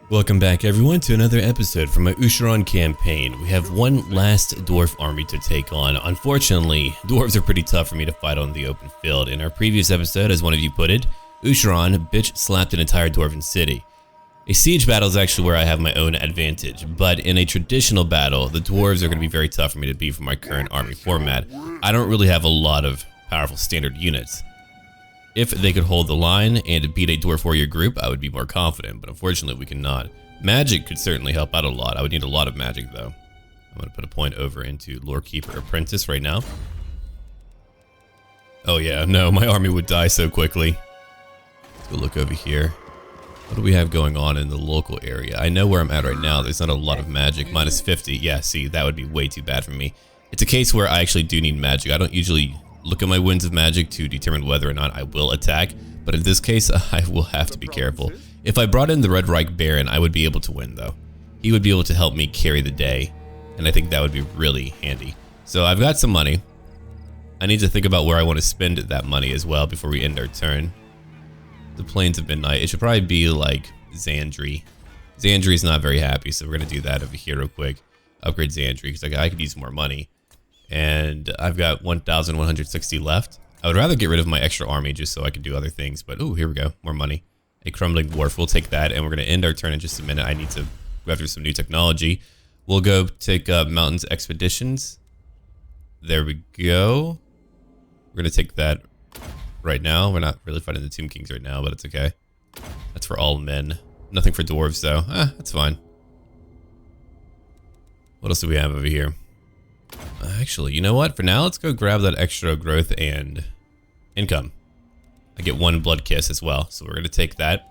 Welcome back everyone to another episode from my Ushoran campaign. We have one last dwarf army to take on. Unfortunately, dwarves are pretty tough for me to fight on the open field. In our previous episode, as one of you put it, Ushoran bitch slapped an entire dwarven city. A siege battle is actually where I have my own advantage, but in a traditional battle, the dwarves are going to be very tough for me to beat for my current army format. I don't really have a lot of powerful standard units. If they could hold the line and beat a dwarf warrior group, I would be more confident, but unfortunately we cannot. Magic could certainly help out a lot. I would need a lot of magic though. I'm going to put a point over into Lorekeeper Apprentice right now. Oh yeah, no, my army would die so quickly. Let's go look over here. What do we have going on in the local area? I know where I'm at right now. There's not a lot of magic. Minus 50. Yeah, see, that would be way too bad for me. It's a case where I actually do need magic. I don't usually look at my winds of magic to determine whether or not I will attack, but in this case, I will have to be careful. If I brought in the Red Reich Baron, I would be able to win though. He would be able to help me carry the day, and I think that would be really handy. So I've got some money. I need to think about where I want to spend that money as well before we end our turn. The Plains of Midnight, it should probably be like Xandri. Xandri is not very happy, so we're going to do that over here real quick. Upgrade Xandri, because I could use more money. And I've got 1,160 left. I would rather get rid of my extra army just so I can do other things, but oh, here we go, more money. A Crumbling Dwarf, we'll take that, and we're going to end our turn in just a minute. I need to go after some new technology. We'll go take Mountains Expeditions. There we go. We're going to take that right now. We're not really fighting the Tomb Kings right now, but it's okay. That's for all men. Nothing for dwarves though. That's fine. What else do we have over here? Actually, you know what? For now, let's go grab that extra growth and income. I get one blood kiss as well, so we're going to take that.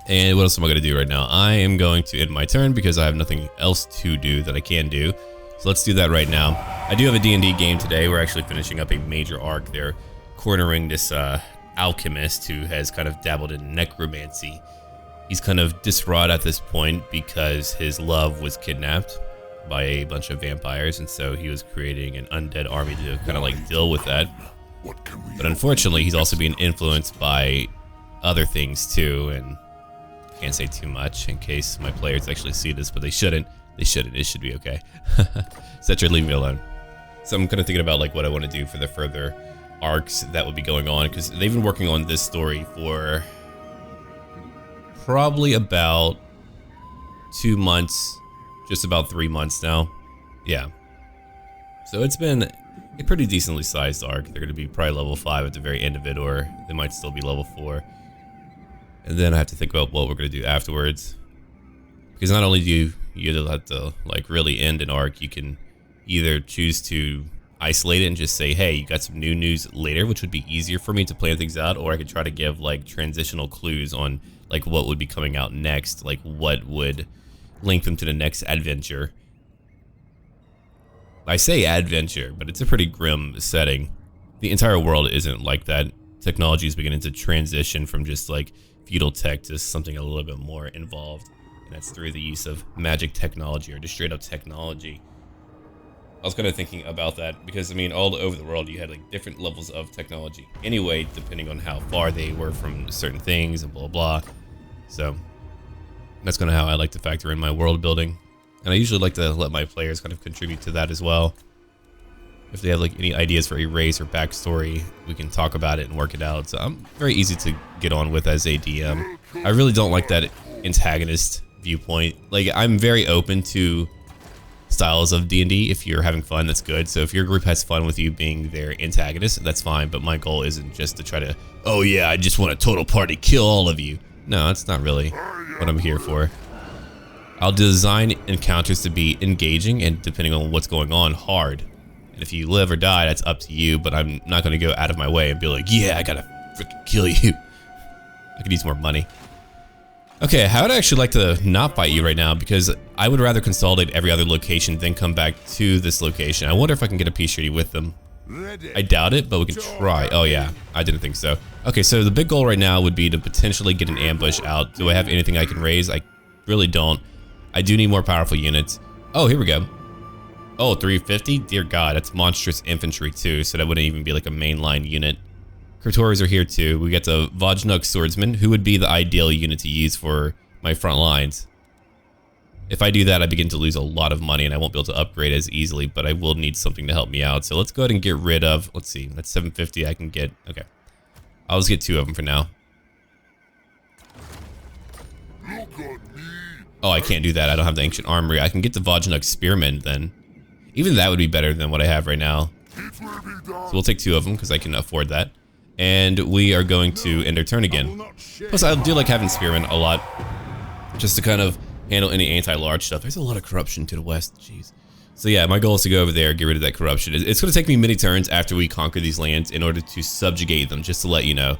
And what else am I going to do right now? I am going to end my turn because I have nothing else to do that I can do. So let's do that right now. I do have a D&D game today. We're actually finishing up a major arc there, cornering this alchemist who has kind of dabbled in necromancy. He's kind of distraught at this point because his love was kidnapped by a bunch of vampires, and so he was creating an undead army to kind of like deal with that. But unfortunately, he's also being influenced by other things too, and I can't say too much in case my players actually see this, but they shouldn't. They shouldn't. It should be okay. Setcher, leave me alone. So I'm kind of thinking about like what I want to do for the further arcs that would be going on, because they've been working on this story for probably about 2 months. Just about 3 months now. Yeah. So it's been a pretty decently sized arc. They're going to be probably level 5 at the very end of it, or they might still be level 4. And then I have to think about what we're going to do afterwards. Because not only do you have to like really end an arc, you can either choose to isolate it and just say, hey, you got some new news later, which would be easier for me to plan things out, or I could try to give like transitional clues on like what would be coming out next, like what would link them to the next adventure. I say adventure, but it's a pretty grim setting. The entire world isn't like that. Technology is beginning to transition from just like feudal tech to something a little bit more involved, and that's through the use of magic technology or just straight up technology. I was kind of thinking about that because I mean all over the world you had like different levels of technology anyway, depending on how far they were from certain things and blah blah. So that's kind of how I like to factor in my world building. And I usually like to let my players kind of contribute to that as well. If they have like any ideas for a race or backstory, we can talk about it and work it out. So I'm very easy to get on with as a DM. I really don't like that antagonist viewpoint. Like I'm very open to styles of D&D. If you're having fun, that's good. So if your group has fun with you being their antagonist, that's fine. But my goal isn't just to try to, oh yeah, I just want a total party, kill all of you. No, that's not really what I'm here for. I'll design encounters to be engaging and, depending on what's going on, hard. And if you live or die, that's up to you, but I'm not going to go out of my way and be like, yeah, I gotta freaking kill you. I could use more money. Okay, I would actually like to not fight you right now because I would rather consolidate every other location than come back to this location. I wonder if I can get a peace treaty with them. I doubt it, but we can try. Oh yeah, I didn't think so. Okay, so the big goal right now would be to potentially get an ambush out. Do I have anything I can raise? I really don't. I do need more powerful units. Oh, here we go. Oh, 350? Dear God, that's monstrous infantry too, so that wouldn't even be like a mainline unit. Kurtoris are here too. We got the Vajnuk swordsman, who would be the ideal unit to use for my front lines. If I do that, I begin to lose a lot of money and I won't be able to upgrade as easily, but I will need something to help me out. So let's go ahead and get rid of, let's see, that's 750 I can get. Okay. I'll just get 2 of them for now. Oh, I can't do that. I don't have the ancient armory. I can get the Vognuk spearmen then. Even that would be better than what I have right now. So we'll take 2 of them because I can afford that. And we are going to end our turn again. Plus, I do like having spearmen a lot, just to kind of handle any anti-large stuff. There's a lot of corruption to the west. Jeez. So yeah, my goal is to go over there, get rid of that corruption. It's going to take me many turns after we conquer these lands in order to subjugate them, just to let you know.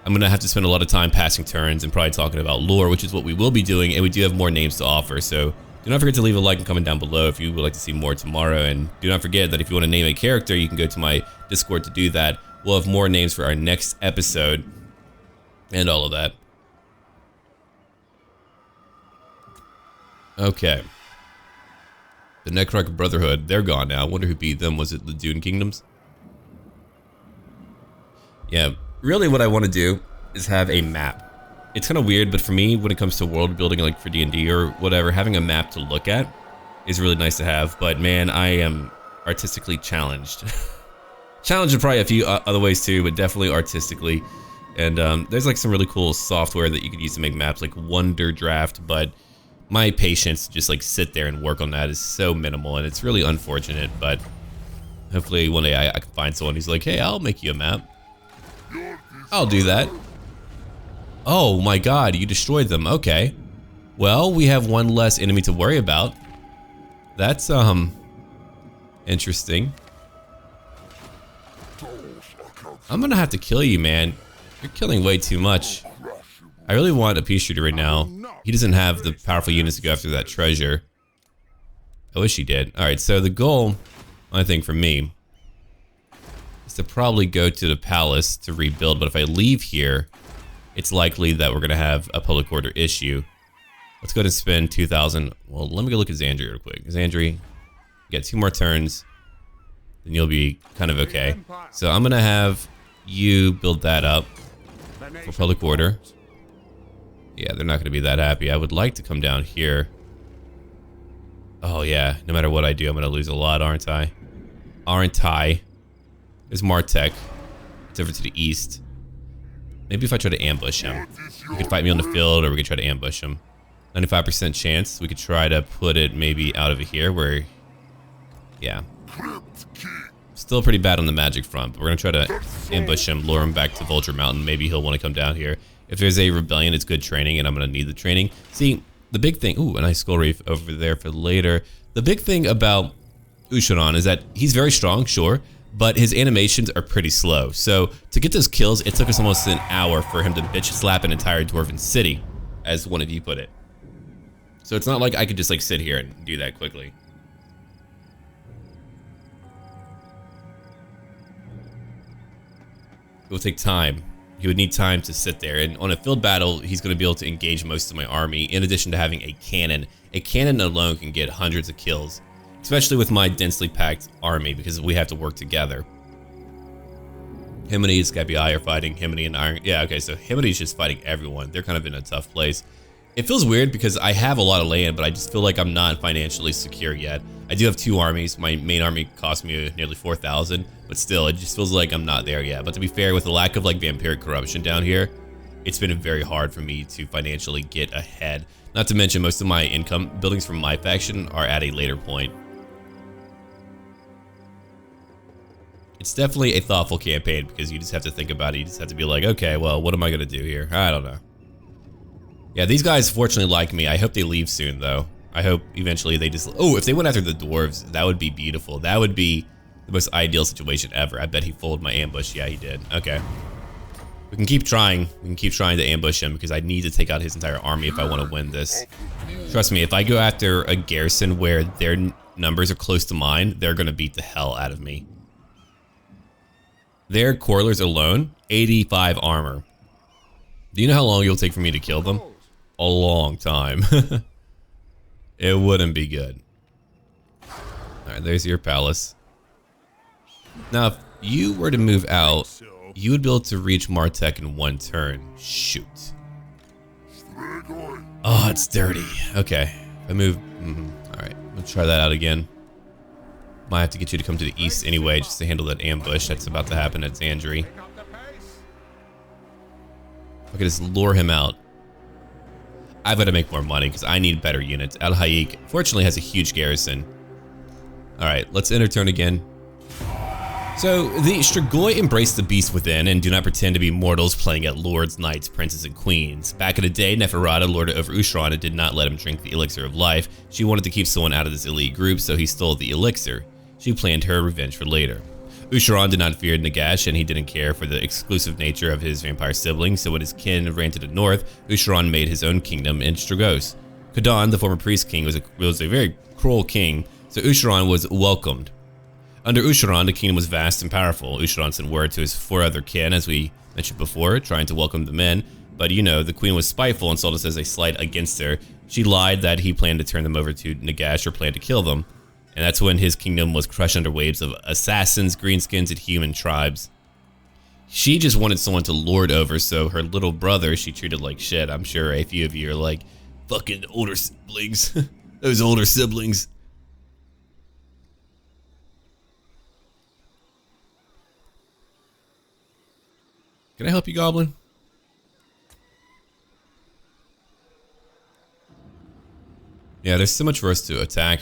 I'm going to have to spend a lot of time passing turns and probably talking about lore, which is what we will be doing, and we do have more names to offer. So do not forget to leave a like and comment down below if you would like to see more tomorrow. And do not forget that if you want to name a character, you can go to my Discord to do that. We'll have more names for our next episode and all of that. Okay. The Necrotic Brotherhood, they're gone now. I wonder who beat them. Was it the Dune Kingdoms? Yeah, really what I want to do is have a map. It's kind of weird, but for me, when it comes to world building, like for D&D or whatever, having a map to look at is really nice to have. But man, I am artistically challenged. Challenged in probably a few other ways too, but definitely artistically. And there's like some really cool software that you could use to make maps, like Wonder Draft, but my patience to just like sit there and work on that is so minimal, and it's really unfortunate. But hopefully one day I can find someone who's like, hey, I'll make you a map. I'll do that. Oh my god, you destroyed them. Okay. Well, we have one less enemy to worry about. That's interesting. I'm gonna have to kill you, man. You're killing way too much. I really want a pea shooter right now. He doesn't have the powerful units to go after that treasure. I wish he did. Alright, so the goal, I think for me, is to probably go to the palace to rebuild. But if I leave here, it's likely that we're gonna have a public order issue. Let's go ahead and spend 2,000. Well, let me go look at Xandria real quick. Xandria, you got 2 more turns, then you'll be kind of okay. So I'm gonna have you build that up for public order. Yeah, they're not gonna be that happy. I would like to come down here. Oh yeah, no matter what I do, I'm gonna lose a lot, aren't I? Aren't I? There's Martek. It's over to the east. Maybe if I try to ambush him. He could fight me on the field, or we could try to ambush him. 95% chance. We could try to put it maybe out of here where... Yeah. Still pretty bad on the magic front, but we're gonna try to ambush him, lure him back to Vulture Mountain. Maybe he'll want to come down here. If there's a rebellion, it's good training, and I'm gonna need the training. See, the big thing... Ooh, a nice skull reef over there for later. The big thing about Ushoran is that he's very strong, sure, but his animations are pretty slow. So to get those kills, it took us almost an hour for him to bitch slap an entire dwarven city, as one of you put it. So it's not like I could just like sit here and do that quickly. It will take time. He would need time to sit there, and on a field battle, he's going to be able to engage most of my army, in addition to having a cannon. A cannon alone can get hundreds of kills, especially with my densely packed army, because we have to work together. Himini and Scabii are fighting. Himini and Iron... Yeah, okay, so Himini's just fighting everyone. They're kind of in a tough place. It feels weird because I have a lot of land, but I just feel like I'm not financially secure yet. I do have 2 armies. My main army cost me nearly 4,000, but still, it just feels like I'm not there yet. But to be fair, with the lack of like vampiric corruption down here, it's been very hard for me to financially get ahead. Not to mention, most of my income buildings from my faction are at a later point. It's definitely a thoughtful campaign because you just have to think about it. You just have to be like, okay, well, what am I going to do here? I don't know. Yeah, these guys fortunately like me. I hope they leave soon, though. I hope eventually they just... Oh, if they went after the dwarves, that would be beautiful. That would be the most ideal situation ever. I bet he fooled my ambush. Yeah, he did. Okay. We can keep trying. We can keep trying to ambush him because I need to take out his entire army if I want to win this. Trust me, if I go after a garrison where their numbers are close to mine, they're going to beat the hell out of me. Their Coilers alone, 85 armor. Do you know how long it'll take for me to kill them? A long time. It wouldn't be good. Alright, there's your palace. Now, if you were to move out, you would be able to reach Martek in 1 turn. Shoot. Oh, it's dirty. Okay. If I move... Alright, we'll try that out again. Might have to get you to come to the east anyway, just to handle that ambush that's about to happen at Zandri. Okay, just lure him out. I've got to make more money because I need better units. Al Hayek, fortunately, has a huge garrison. Alright, let's enter turn again. So, the Strygoi embrace the beast within and do not pretend to be mortals playing at lords, knights, princes, and queens. Back in the day, Neferata lorded over Ushoran and did not let him drink the elixir of life. She wanted to keep someone out of this elite group, so he stole the elixir. She planned her revenge for later. Ushoran did not fear Nagash, and he didn't care for the exclusive nature of his vampire siblings, so when his kin ran to the north, Ushoran made his own kingdom in Strygos. Kadan, the former priest king, was a very cruel king, so Ushoran was welcomed. Under Ushoran, the kingdom was vast and powerful. Ushoran sent word to his 4 other kin, as we mentioned before, trying to welcome the men, but you know, the queen was spiteful and saw this as a slight against her. She lied that he planned to turn them over to Nagash or planned to kill them. And that's when his kingdom was crushed under waves of assassins, greenskins, and human tribes. She just wanted someone to lord over, so her little brother she treated like shit. I'm sure a few of you are like, fucking older siblings. Those older siblings. Can I help you, Goblin? Yeah, there's so much for us to attack.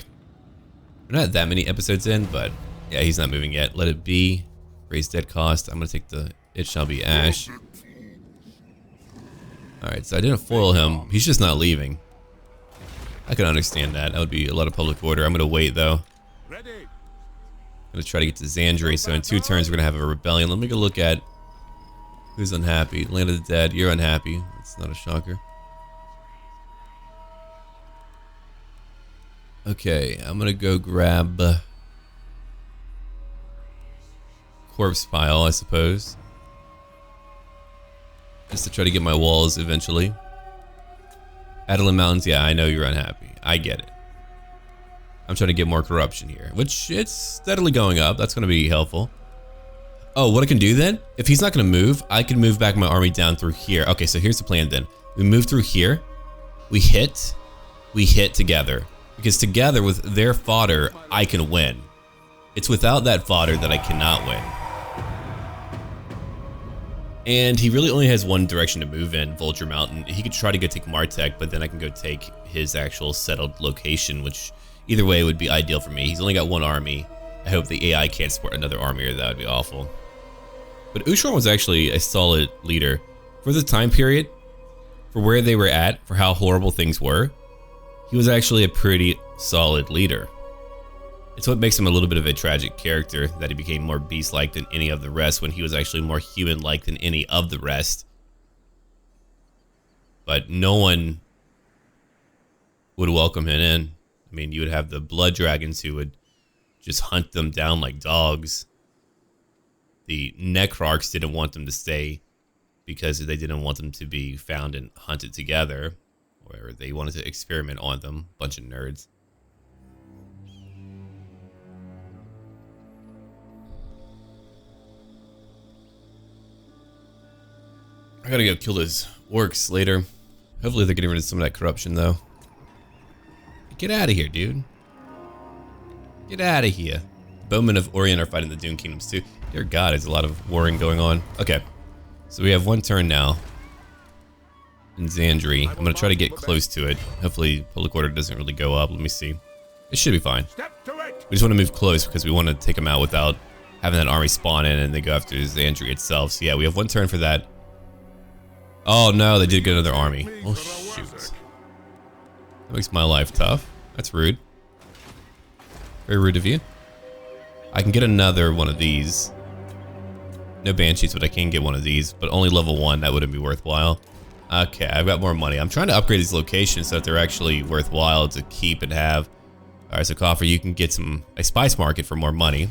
We're not that many episodes in, but yeah, he's not moving yet. Let it be. Raise dead cost. I'm gonna take the It Shall Be Ash. Alright, so I didn't foil him. He's just not leaving. I can understand that. That would be a lot of public order. I'm gonna wait though. I'm gonna try to get to Zandri. So in 2 turns we're gonna have a rebellion. Let me go look at who's unhappy. Land of the Dead, you're unhappy. That's not a shocker. Okay, I'm gonna go grab corpse pile, I suppose, just to try to get my walls eventually. Adeline Mountains, yeah, I know you're unhappy. I get it. I'm trying to get more corruption here, which it's steadily going up. That's gonna be helpful. Oh, what I can do then? If he's not gonna move, I can move back my army down through here. Okay, so here's the plan then. We move through here. We hit together. Because together with their fodder, I can win. It's without that fodder that I cannot win. And he really only has one direction to move in, Vulture Mountain. He could try to go take Martek, but then I can go take his actual settled location, which either way would be ideal for me. He's only got 1 army. I hope the AI can't support another army or that would be awful. But Ushoran was actually a solid leader. For the time period, for where they were at, for how horrible things were, he was actually a pretty solid leader. It's what makes him a little bit of a tragic character, that he became more beast-like than any of the rest when he was actually more human-like than any of the rest. But no one would welcome him in. I mean, you would have the blood dragons who would just hunt them down like dogs. The Necrarchs didn't want them to stay because they didn't want them to be found and hunted together. Or they wanted to experiment on them. Bunch of nerds. I gotta go kill those orcs later. Hopefully they're getting rid of some of that corruption though. Get out of here, dude. Get out of here. Bowmen of Orient are fighting the Dune Kingdoms too. Dear God, there's a lot of warring going on. Okay. So we have 1 turn now. In Zandri. I'm gonna try to get close to it. Hopefully public order doesn't really go up. Let me see. It should be fine. We just want to move close because we want to take them out without having that army spawn in and they go after Zandri itself. So yeah, we have 1 turn for that. Oh no, they did get another army. Oh shoot. That makes my life tough. That's rude. Very rude of you. I can get another one of these. No banshees, but I can get one of these, but only level 1. That wouldn't be worthwhile. Okay, I've got more money. I'm trying to upgrade these locations so that they're actually worthwhile to keep and have. Alright, so Coffer, you can get a spice market for more money.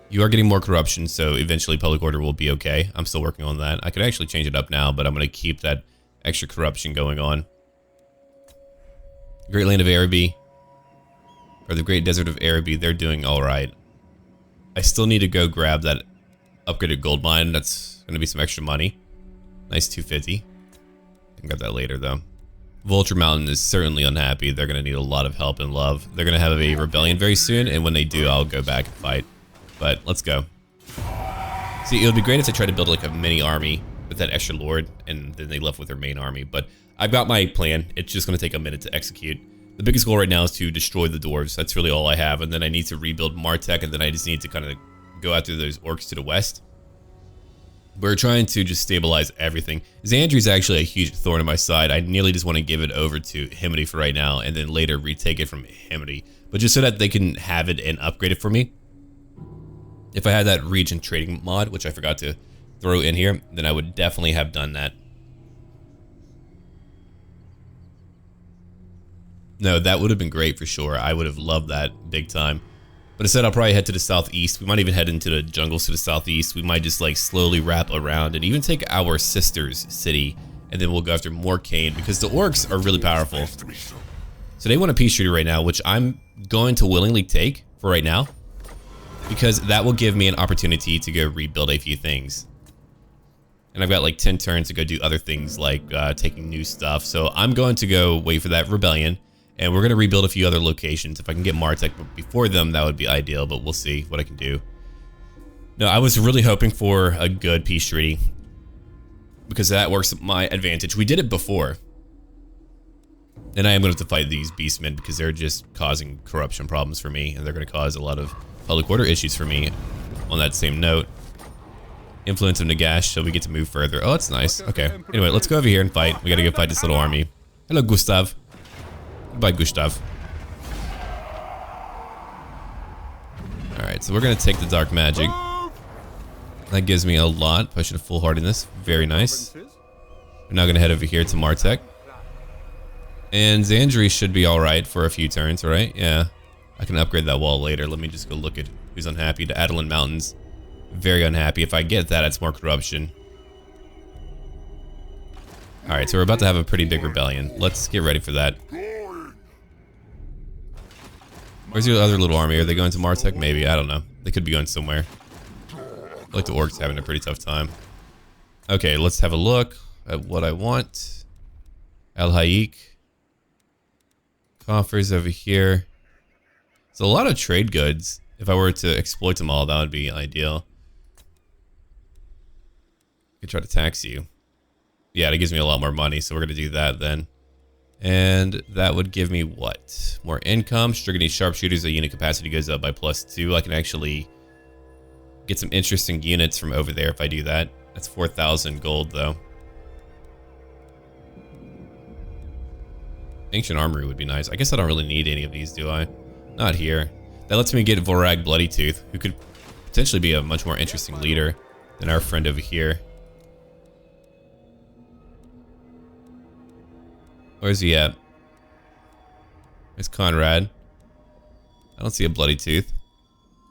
You are getting more corruption, so eventually public order will be okay. I'm still working on that. I could actually change it up now, but I'm going to keep that extra corruption going on. Great Land of Araby, or the Great Desert of Araby, they're doing alright. I still need to go grab that upgraded gold mine. That's going to be some extra money. Nice 250. I can grab that later though. Vulture Mountain is certainly unhappy. They're going to need a lot of help and love. They're going to have a rebellion very soon, and when they do, I'll go back and fight. But let's go. See, it would be great if they tried to build like a mini army with that extra lord, and then they left with their main army. But I've got my plan. It's just going to take a minute to execute. The biggest goal right now is to destroy the dwarves. That's really all I have, and then I need to rebuild Martech, and then I just need to kind of go after those orcs to the west. We're trying to just stabilize everything. Xandri's actually a huge thorn in my side. I nearly just want to give it over to Himity for right now and then later retake it from Himity. But just so that they can have it and upgrade it for me. If I had that region trading mod, which I forgot to throw in here, then I would definitely have done that. No, that would have been great for sure. I would have loved that big time. But instead, I'll probably head to the southeast. We might even head into the jungles to the southeast. We might just like slowly wrap around and even take our sister's city. And then we'll go after more Kane because the orcs are really powerful. So they want a peace treaty right now, which I'm going to willingly take for right now. Because that will give me an opportunity to go rebuild a few things. And I've got like 10 turns to go do other things like taking new stuff. So I'm going to go wait for that rebellion. And we're going to rebuild a few other locations. If I can get Martech before them, that would be ideal, but we'll see what I can do. No, I was really hoping for a good peace treaty because that works at my advantage. We did it before. And I am going to have to fight these beastmen because they're just causing corruption problems for me, and they're going to cause a lot of public order issues for me on that same note. Influence of Nagash, so we get to move further. Oh, that's nice. Okay. Anyway, let's go over here and fight. We got to go fight this little army. Hello, Gustav. Goodbye, Gustav. Alright, so we're going to take the dark magic. That gives me a lot. Pushing a full hardiness. Very nice. We're now going to head over here to Martech. And Xandri should be alright for a few turns, right? Yeah. I can upgrade that wall later. Let me just go look at who's unhappy. The Adelan Mountains. Very unhappy. If I get that, it's more corruption. Alright, so we're about to have a pretty big rebellion. Let's get ready for that. Where's your other little army? Are they going to Martech? Maybe. I don't know. They could be going somewhere. I feel like the orcs having a pretty tough time. Okay, let's have a look at what I want. Al Haik. Coffers over here. It's a lot of trade goods. If I were to exploit them all, that would be ideal. I could try to tax you. Yeah, that gives me a lot more money, so we're going to do that then. And that would give me what? More income. Strygos sharpshooters, the unit capacity goes up by +2. I can actually get some interesting units from over there if I do that. That's 4,000 gold though. Ancient armory would be nice. I guess I don't really need any of these, do I? Not here. That lets me get Vorag Bloodytooth, who could potentially be a much more interesting leader than our friend over here. Where's he at? There's Conrad. I don't see a bloody tooth.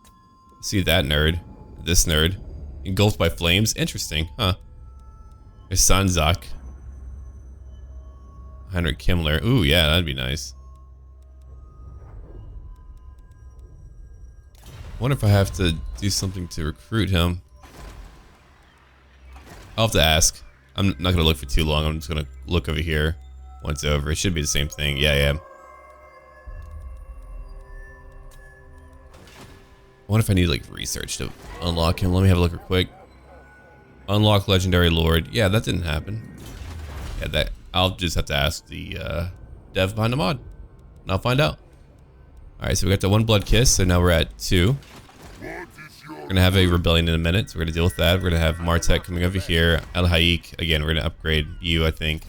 I see that nerd. This nerd. Engulfed by flames. Interesting, huh? There's Sanzak. Heinrich Kimmler. Ooh, yeah, that'd be nice. Wonder if I have to do something to recruit him. I'll have to ask. I'm not gonna look for too long. I'm just gonna look over here. Once over, it should be the same thing. Yeah. I wonder if I need like research to unlock him. Let me have a look real quick. Unlock legendary lord. Yeah, that didn't happen. Yeah, that I'll just have to ask the dev behind the mod, and I'll find out. All right, so we got the one blood kiss. So now we're at 2. We're gonna have a rebellion in a minute, so we're gonna deal with that. We're gonna have Martech coming over here. Al Haik again. We're gonna upgrade you, I think.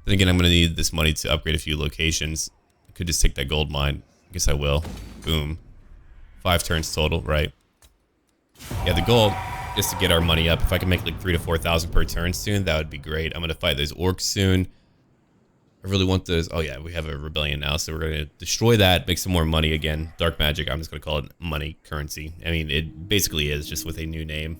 Then again, I'm going to need this money to upgrade a few locations. I could just take that gold mine. I guess I will. Boom. 5 turns total, right? Yeah, the goal is to get our money up. If I can make like 3,000 to 4,000 per turn soon, that would be great. I'm going to fight those orcs soon. I really want those. Oh yeah, we have a rebellion now, so we're going to destroy that, make some more money again. Dark magic, I'm just going to call it money currency. I mean, it basically is, just with a new name.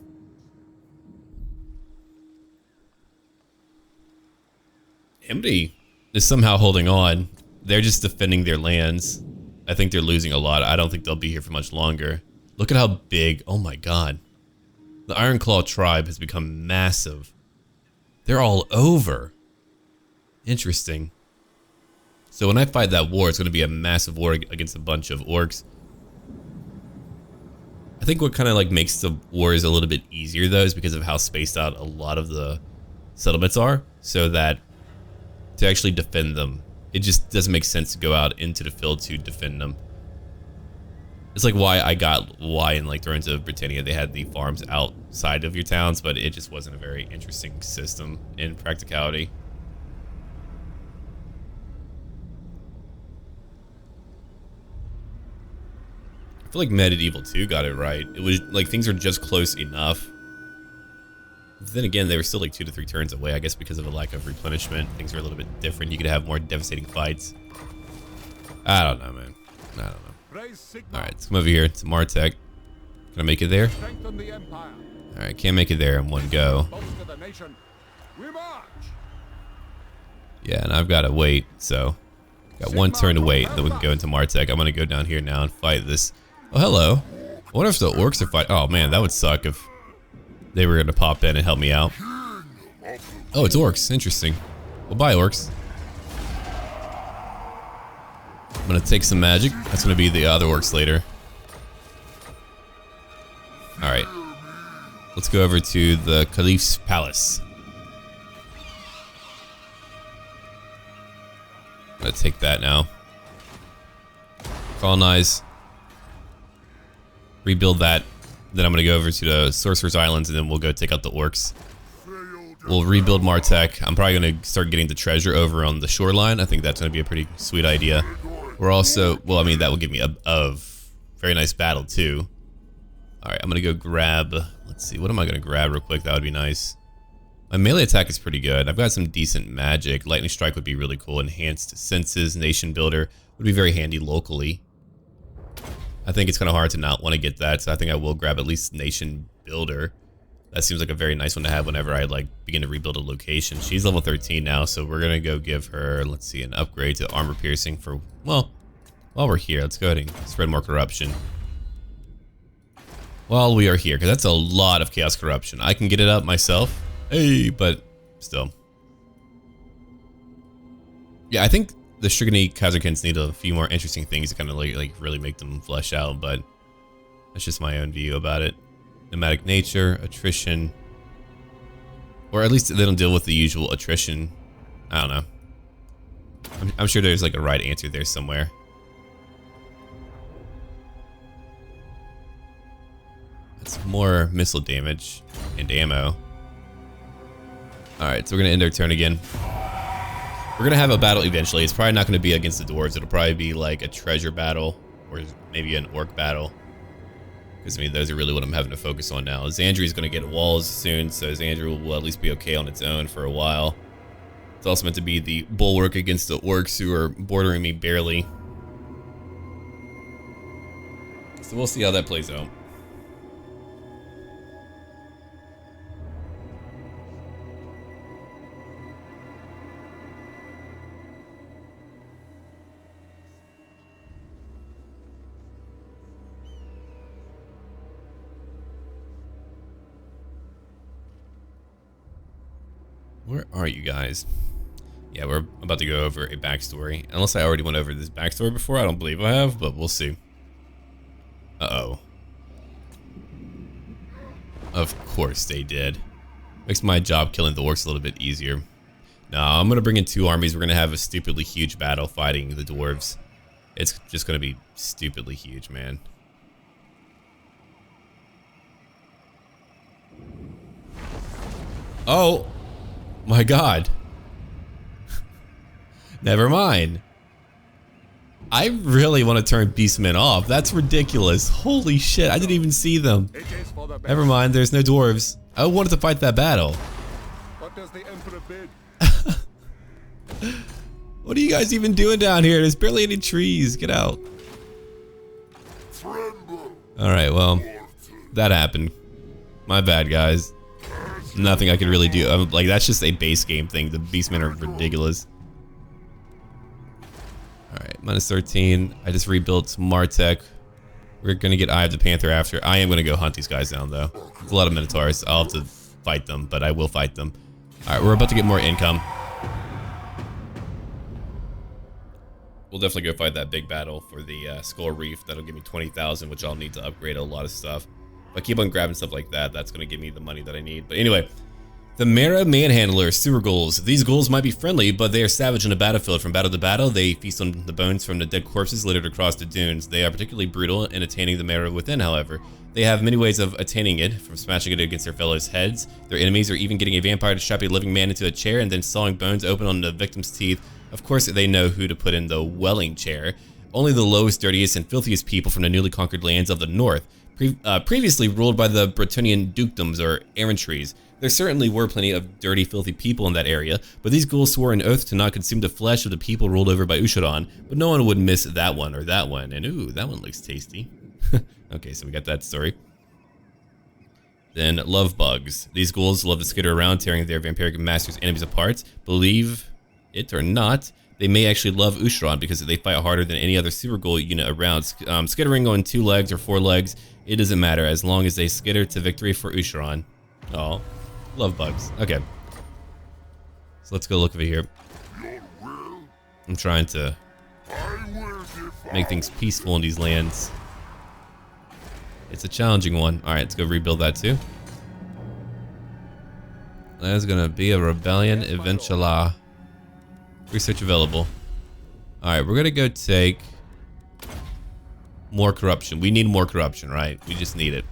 Himity is somehow holding on. They're just defending their lands. I think they're losing a lot. I don't think they'll be here for much longer. Look at how big. Oh my god. The Ironclaw tribe has become massive. They're all over. Interesting. So when I fight that war, it's going to be a massive war against a bunch of orcs. I think what kind of like makes the wars a little bit easier though is because of how spaced out a lot of the settlements are, so that to actually defend them, it just doesn't make sense to go out into the field to defend them. It's like why in like Thrones of Britannia they had the farms outside of your towns, but it just wasn't a very interesting system in practicality. I feel like Medieval 2 got it right. It was like things are just close enough. Then again, they were still like 2 to 3 turns away, I guess because of a lack of replenishment. Things are a little bit different. You could have more devastating fights. I don't know, man. I don't know. Alright, let's come over here to Martech. Can I make it there? Alright, can't make it there in one go. Yeah, and I've got to wait, so got one turn to wait, then we can go into Martech. I'm gonna go down here now and fight this. Oh, hello. I wonder if the orcs are fighting. Oh man, that would suck if they were gonna pop in and help me out. Oh, it's orcs. Interesting. Well, bye, orcs. I'm gonna take some magic. That's gonna be the other orcs later. Alright. Let's go over to the Callisto Palace. I'm gonna take that now. Colonize. Rebuild that. Then I'm gonna go over to the Sorcerer's Islands and then we'll go take out the orcs. We'll rebuild Martech. I'm probably gonna start getting the treasure over on the shoreline. I think that's gonna be a pretty sweet idea. We're also, well, I mean, that will give me a very nice battle too. Alright, I'm gonna go grab, let's see, what am I gonna grab real quick? That would be nice. My melee attack is pretty good. I've got some decent magic. Lightning Strike would be really cool. Enhanced Senses, Nation Builder would be very handy locally. I think it's kind of hard to not want to get that, so I think I will grab at least Nation Builder. That seems like a very nice one to have whenever I like begin to rebuild a location. She's level 13 now, so we're gonna go give her, let's see, an upgrade to armor piercing for, well, while we're here, let's go ahead and spread more corruption. While we are here, because that's a lot of chaos corruption. I can get it up myself, hey, but still. Yeah, I think the Strygos Kazakins need a few more interesting things to kind of like really make them flesh out, but that's just my own view about it. Nomadic nature, attrition, or at least they don't deal with the usual attrition. I don't know. I'm sure there's like a right answer there somewhere. That's more missile damage and ammo. Alright, so we're gonna end our turn again. We're gonna have a battle eventually. It's probably not gonna be against the dwarves. It'll probably be like a treasure battle or maybe an orc battle. Because I mean, those are really what I'm having to focus on now. Xandri's gonna get walls soon, so Xandri will at least be okay on its own for a while. It's also meant to be the bulwark against the orcs who are bordering me barely. So we'll see how that plays out. Where are you guys? Yeah, we're about to go over a backstory. Unless I already went over this backstory before. I don't believe I have, but we'll see. Uh-oh. Of course they did. Makes my job killing the orcs a little bit easier. Now, I'm going to bring in 2 armies. We're going to have a stupidly huge battle fighting the dwarves. It's just going to be stupidly huge, man. Oh! My god. Never mind. I really want to turn beastmen off. That's ridiculous. Holy shit, I didn't even see them. Never mind, there's no dwarves. I wanted to fight that battle. What does the Emperor bid? What are you guys even doing down here? There's barely any trees. Get out. Alright, well, that happened. My bad, guys. Nothing I could really do. Like, that's just a base game thing. The beastmen are ridiculous. Alright, minus 13. I just rebuilt Martech. We're gonna get Eye of the Panther after. I am gonna go hunt these guys down, though. There's a lot of Minotaurs. I'll have to fight them, but I will fight them. Alright, we're about to get more income. we'll definitely go fight that big battle for the Skull Reef. That'll give me 20,000, which I'll need to upgrade a lot of stuff. If I keep on grabbing stuff like that, that's going to give me the money that I need. But anyway, the Mara Manhandler sewer ghouls. These ghouls might be friendly, but they are savage on the battlefield. From battle to battle, they feast on the bones from the dead corpses littered across the dunes. They are particularly brutal in attaining the Mara within, however. They have many ways of attaining it, from smashing it against their fellows' heads, their enemies, or even getting a vampire to strap a living man into a chair and then sawing bones open on the victim's teeth. Of course, they know who to put in the welling chair. Only the lowest, dirtiest, and filthiest people from the newly conquered lands of the north, previously ruled by the Bretonnian dukedoms or errantries. There certainly were plenty of dirty, filthy people in that area, but these ghouls swore an oath to not consume the flesh of the people ruled over by Ushoran, but no one would miss that one or that one, and ooh, that one looks tasty. Okay, so we got that story. Then, love bugs. These ghouls love to skitter around, tearing their vampiric masters' enemies apart. Believe it or not, they may actually love Ushoran because they fight harder than any other super ghoul unit around. Skittering on 2 legs or 4 legs, it doesn't matter as long as they skitter to victory for Ushoran. Oh, love bugs. Okay. So let's go look over here. I'm trying to make things peaceful in these lands. It's a challenging one. Alright, let's go rebuild that too. There's gonna be a rebellion eventually. Research available. Alright, we're gonna go take more corruption. We need more corruption, right? We just need it.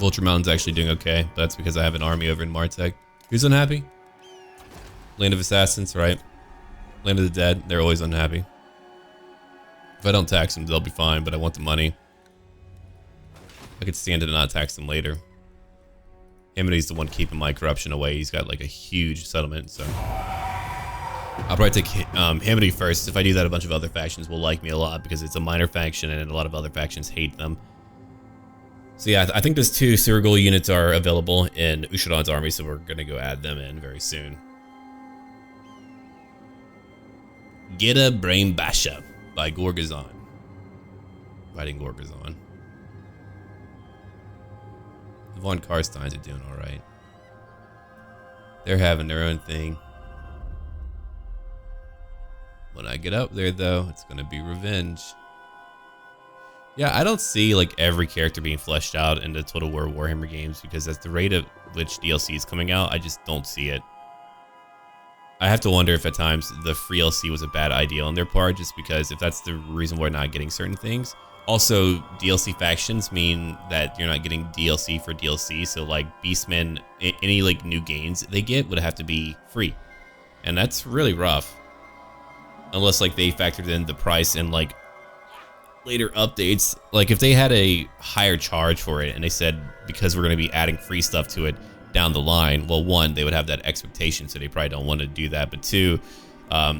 Vulture Mountain's actually doing okay, but that's because I have an army over in Martech. Who's unhappy? Land of Assassins, right? Land of the Dead, they're always unhappy. If I don't tax them, they'll be fine, but I want the money. I could stand it and not tax them later. Amity's the one keeping my corruption away. He's got like a huge settlement, so I'll probably take Amity first. If I do that, a bunch of other factions will like me a lot because it's a minor faction and a lot of other factions hate them. So yeah, I think those 2 Surreal units are available in Ushoran's army, so we're gonna go add them in very soon. Get a Brain Basher by Gorgazon. Fighting Gorgazon. The Von Karsteins are doing alright. They're having their own thing. When I get up there though, it's gonna be revenge. Yeah, I don't see like every character being fleshed out in the Total War Warhammer games because at the rate at which DLC is coming out, I just don't see it. I have to wonder if at times the free DLC was a bad idea on their part, just because if that's the reason we're not getting certain things. Also, DLC factions mean that you're not getting DLC for DLC, so like Beastmen, any like new gains they get would have to be free. And that's really rough. Unless like they factored in the price and like later updates. Like if they had a higher charge for it and they said because we're going to be adding free stuff to it down the line, well, 1, they would have that expectation, so they probably don't want to do that, but 2,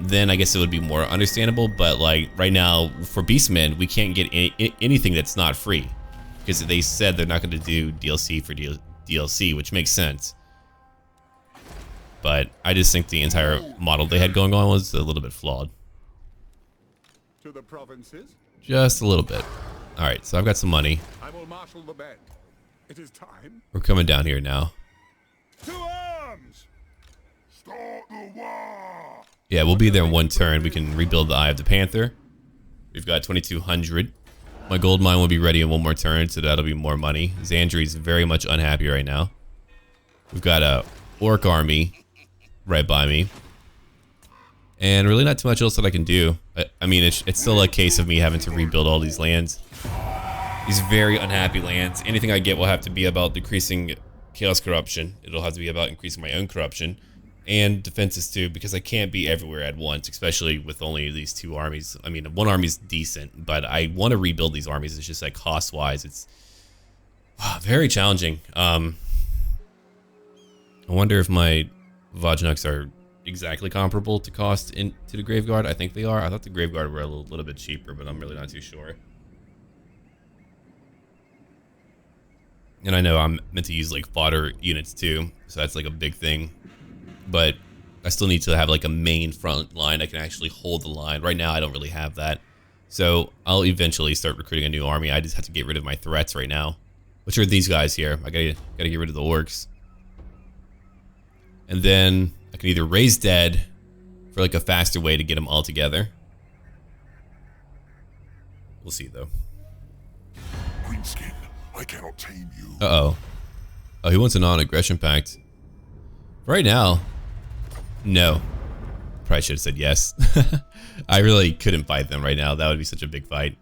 then I guess it would be more understandable. But like right now for Beastmen, we can't get anything that's not free because they said they're not going to do DLC for DLC, which makes sense. But I just think the entire model they had going on was a little bit flawed. To the provinces. Just a little bit. All right, so I've got some money. I will marshal the band. It is time. We're coming down here now. To arms! Start the war! Yeah, we'll be there in 1 turn. We can rebuild the Eye of the Panther. We've got 2,200. My gold mine will be ready in 1 more turn, so that'll be more money. Xandri's very much unhappy right now. We've got a orc army right by me. And really not too much else that I can do. I mean, it's still a case of me having to rebuild all these lands. These very unhappy lands. Anything I get will have to be about decreasing chaos corruption. It'll have to be about increasing my own corruption and defenses too, because I can't be everywhere at once, especially with only these 2 armies. I mean, 1 army's decent, but I want to rebuild these armies. It's just like cost-wise, it's very challenging. I wonder if my Vajnuks are exactly comparable to cost into the Graveguard. I think they are. I thought the Graveguard were a little bit cheaper, but I'm really not too sure. And I know I'm meant to use like fodder units too, so that's like a big thing. But I still need to have like a main front line. I can actually hold the line. Right now I don't really have that. So I'll eventually start recruiting a new army. I just have to get rid of my threats right now, which are these guys here. I gotta get rid of the orcs. And then I can either raise dead for like a faster way to get them all together. We'll see though. Greenskin, I cannot tame you. Uh-oh. Oh, he wants a non-aggression pact. Right now, no. Probably should have said yes. I really couldn't fight them right now. That would be such a big fight.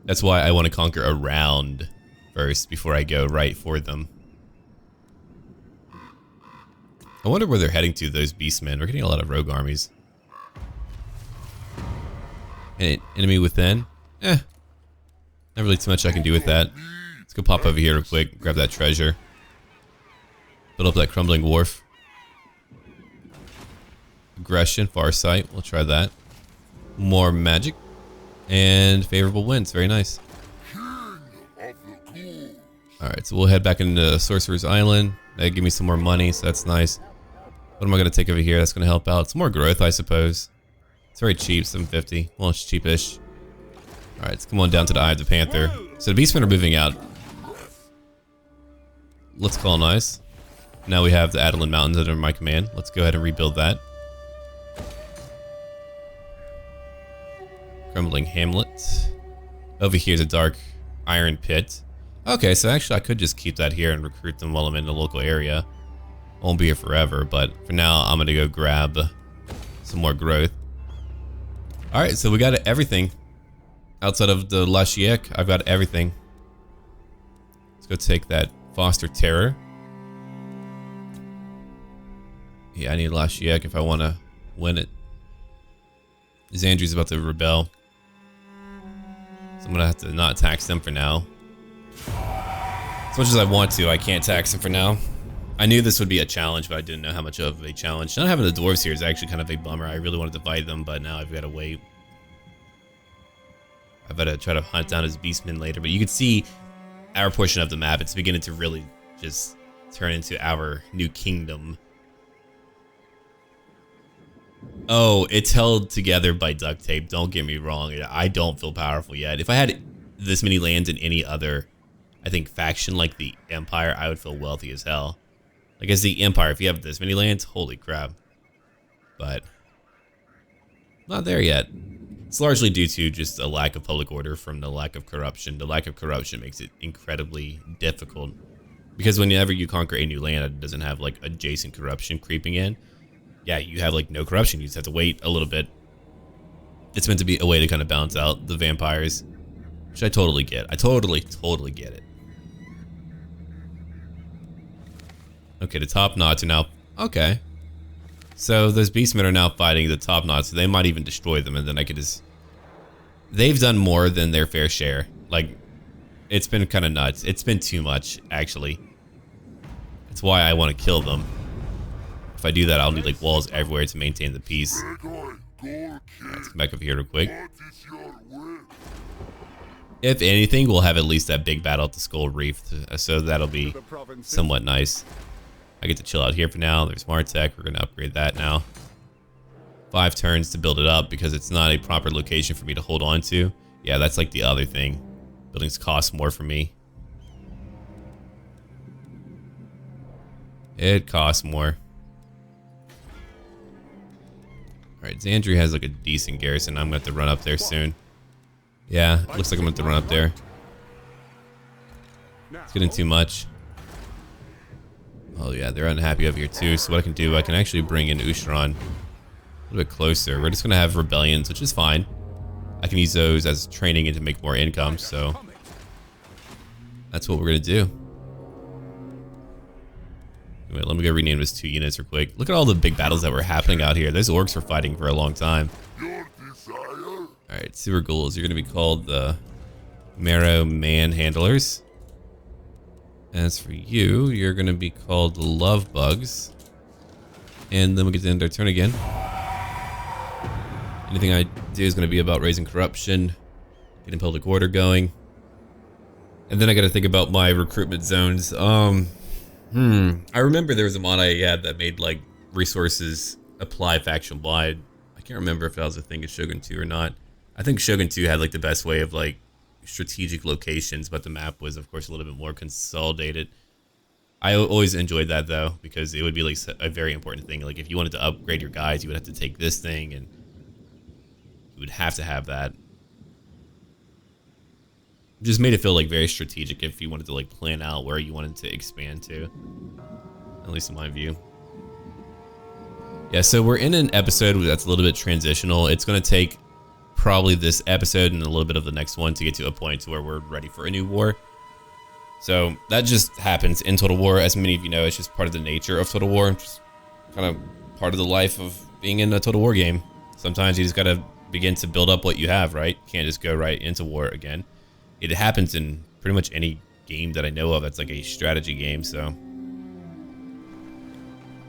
That's why I want to conquer around first before I go right for them. I wonder where they're heading to, those beastmen. We're getting a lot of rogue armies. An enemy within? Not really too much I can do with that. Let's go pop over here real quick, grab that treasure. Build up that crumbling wharf. Aggression, Farsight, we'll try that. More magic. And favorable winds, very nice. Alright, so we'll head back into Sorcerer's Island. That'll give me some more money, so that's nice. What am I going to take over here that's going to help out? Some more growth, I suppose. It's very cheap, 750. Well, it's cheapish. Alright, let's come on down to the Eye of the Panther. So the beastmen are moving out. Let's colonize. Now we have the Adelan Mountains under my command. Let's go ahead and rebuild that. Crumbling Hamlet. Over here's a dark iron pit. Okay, so actually I could just keep that here and recruit them while I'm in the local area. I won't be here forever, but for now I'm gonna go grab some more growth. Alright, so we got everything. Outside of the Lashiek, I've got everything. Let's go take that Foster Terror. Yeah, I need Lashiek if I want to win it. Xandri's about to rebel. So I'm going to have to not tax them for now. As much as I want to, I can't tax them for now. I knew this would be a challenge, but I didn't know how much of a challenge. Not having the dwarves here is actually kind of a bummer. I really wanted to fight them, but now I've got to wait. I've got to try to hunt down his beastmen later, but you can see our portion of the map. It's beginning to really just turn into our new kingdom. Oh, it's held together by duct tape. Don't get me wrong. I don't feel powerful yet. If I had this many lands in any other, I think, faction like the Empire, I would feel wealthy as hell. Like as the Empire, if you have this many lands, holy crap. But not there yet. It's largely due to just a lack of public order from the lack of corruption. The lack of corruption makes it incredibly difficult. Because whenever you conquer a new land, it doesn't have like adjacent corruption creeping in. Yeah, you have like no corruption. You just have to wait a little bit. It's meant to be a way to kind of balance out the vampires, which I totally get. I totally get it. Okay, the top knots are now... Okay. So those beastmen are now fighting the top knots, so they might even destroy them, and then I could just... They've done more than their fair share. Like, it's been kind of nuts. It's been too much, actually. That's why I want to kill them. If I do that, I'll need like walls everywhere to maintain the peace. Let's come back up here real quick. If anything, we'll have at least that big battle at the Skull Reef, so that'll be somewhat nice. I get to chill out here for now. There's Martech. We're going to upgrade that now. 5 turns to build it up because it's not a proper location for me to hold on to. Yeah, that's like the other thing. Buildings cost more for me. It costs more. Alright, Xandri has like a decent garrison. I'm going to have to run up there soon. Yeah, looks like I'm going to have to run up there. It's getting too much. Oh yeah, they're unhappy over here too. So what I can do, I can actually bring in Ushoran a little bit closer. We're just going to have rebellions, which is fine. I can use those as training and to make more income, so that's what we're going to do. Wait, let me go rename this 2 units real quick. Look at all the big battles that were happening out here. Those orcs were fighting for a long time. Alright, sewer ghouls. You're going to be called the Marrow Manhandlers. As for you, you're going to be called the Love Bugs. And then we get to end our turn again. Anything I do is going to be about raising corruption, getting public order going. And then I got to think about my recruitment zones. I remember there was a mod I had that made like resources apply faction wide. I can't remember if that was a thing in Shogun 2 or not. I think Shogun 2 had like the best way of like strategic locations, but the map was of course a little bit more consolidated. I always enjoyed that though, because it would be like a very important thing. Like if you wanted to upgrade your guys, you would have to take this thing, and you would have to have that. Just made it feel like very strategic if you wanted to like plan out where you wanted to expand to, at least in my view. Yeah, so we're in an episode that's a little bit transitional. It's going to take probably this episode and a little bit of the next one to get to a point to where we're ready for a new war. So that just happens in Total War. As many of you know, it's just part of the nature of Total War. Just kind of part of the life of being in a Total War game. Sometimes you just got to begin to build up what you have, right? You can't just go right into war again. It happens in pretty much any game that I know of that's like a strategy game, so.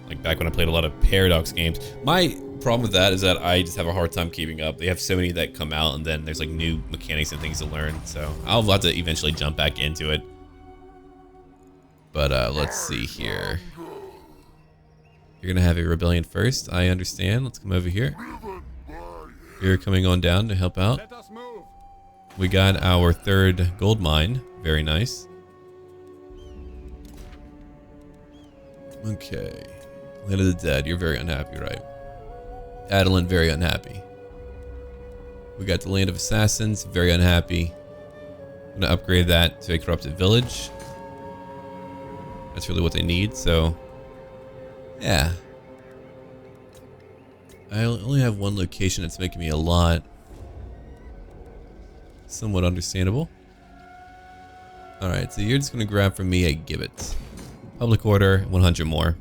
Like back when I played a lot of Paradox games. My problem with that is that I just have a hard time keeping up. They have so many that come out, and then there's like new mechanics and things to learn, so I'll have to eventually jump back into it. But let's see here. You're gonna have a rebellion first, I understand. Let's come over here. You're coming on down to help out. We got our third gold mine. Very nice. Okay. Land of the Dead. You're very unhappy, right? Adeline, very unhappy. We got the Land of Assassins. Very unhappy. I'm gonna upgrade that to a corrupted village. That's really what they need, so... yeah. I only have one location that's making me a lot. Somewhat understandable. Alright, so you're just going to grab from me a gibbet. Public order, 100 more.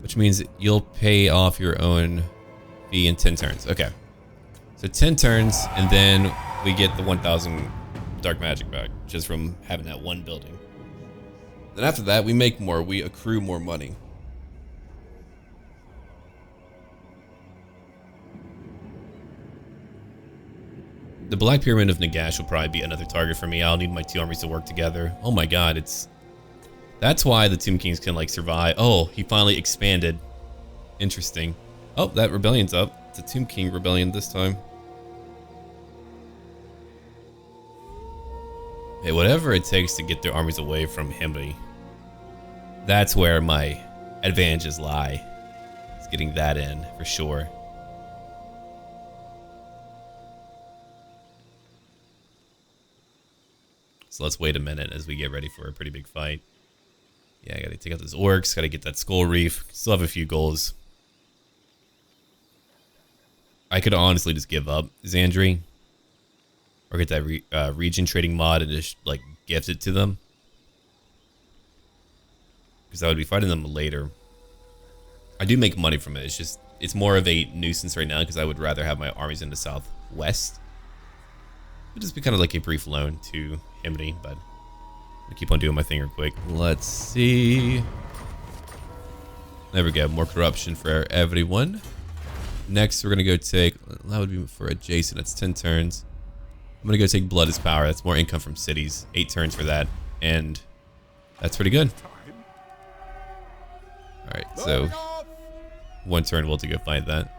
Which means you'll pay off your own fee in 10 turns. Okay. So 10 turns, and then we get the 1,000 dark magic back, just from having that one building. Then after that, we make more. We accrue more money. The Black Pyramid of Nagash will probably be another target for me. I'll need my two armies to work together. Oh my god, that's why the Tomb Kings can like survive. Oh, he finally expanded. Interesting. Oh, that rebellion's up. It's a Tomb King rebellion this time. Hey, whatever it takes to get their armies away from Himri. That's where my advantages lie. It's getting that in for sure. So let's wait a minute as we get ready for a pretty big fight. Yeah, I gotta take out those orcs, gotta get that skull reef. Still have a few goals. I could honestly just give up Xandri. Or get that region trading mod and just like gift it to them. Because I would be fighting them later. I do make money from it, it's more of a nuisance right now because I would rather have my armies in the southwest. It would just be kind of like a brief loan to Himri, but I'm gonna keep on doing my thing real quick. Let's see. There we go, more corruption for everyone. Next, we're gonna go take, that would be for adjacent, that's 10 turns. I'm gonna go take Blood is Power, that's more income from cities. 8 turns for that, and that's pretty good. Alright, so 1 turn we'll have to go fight that.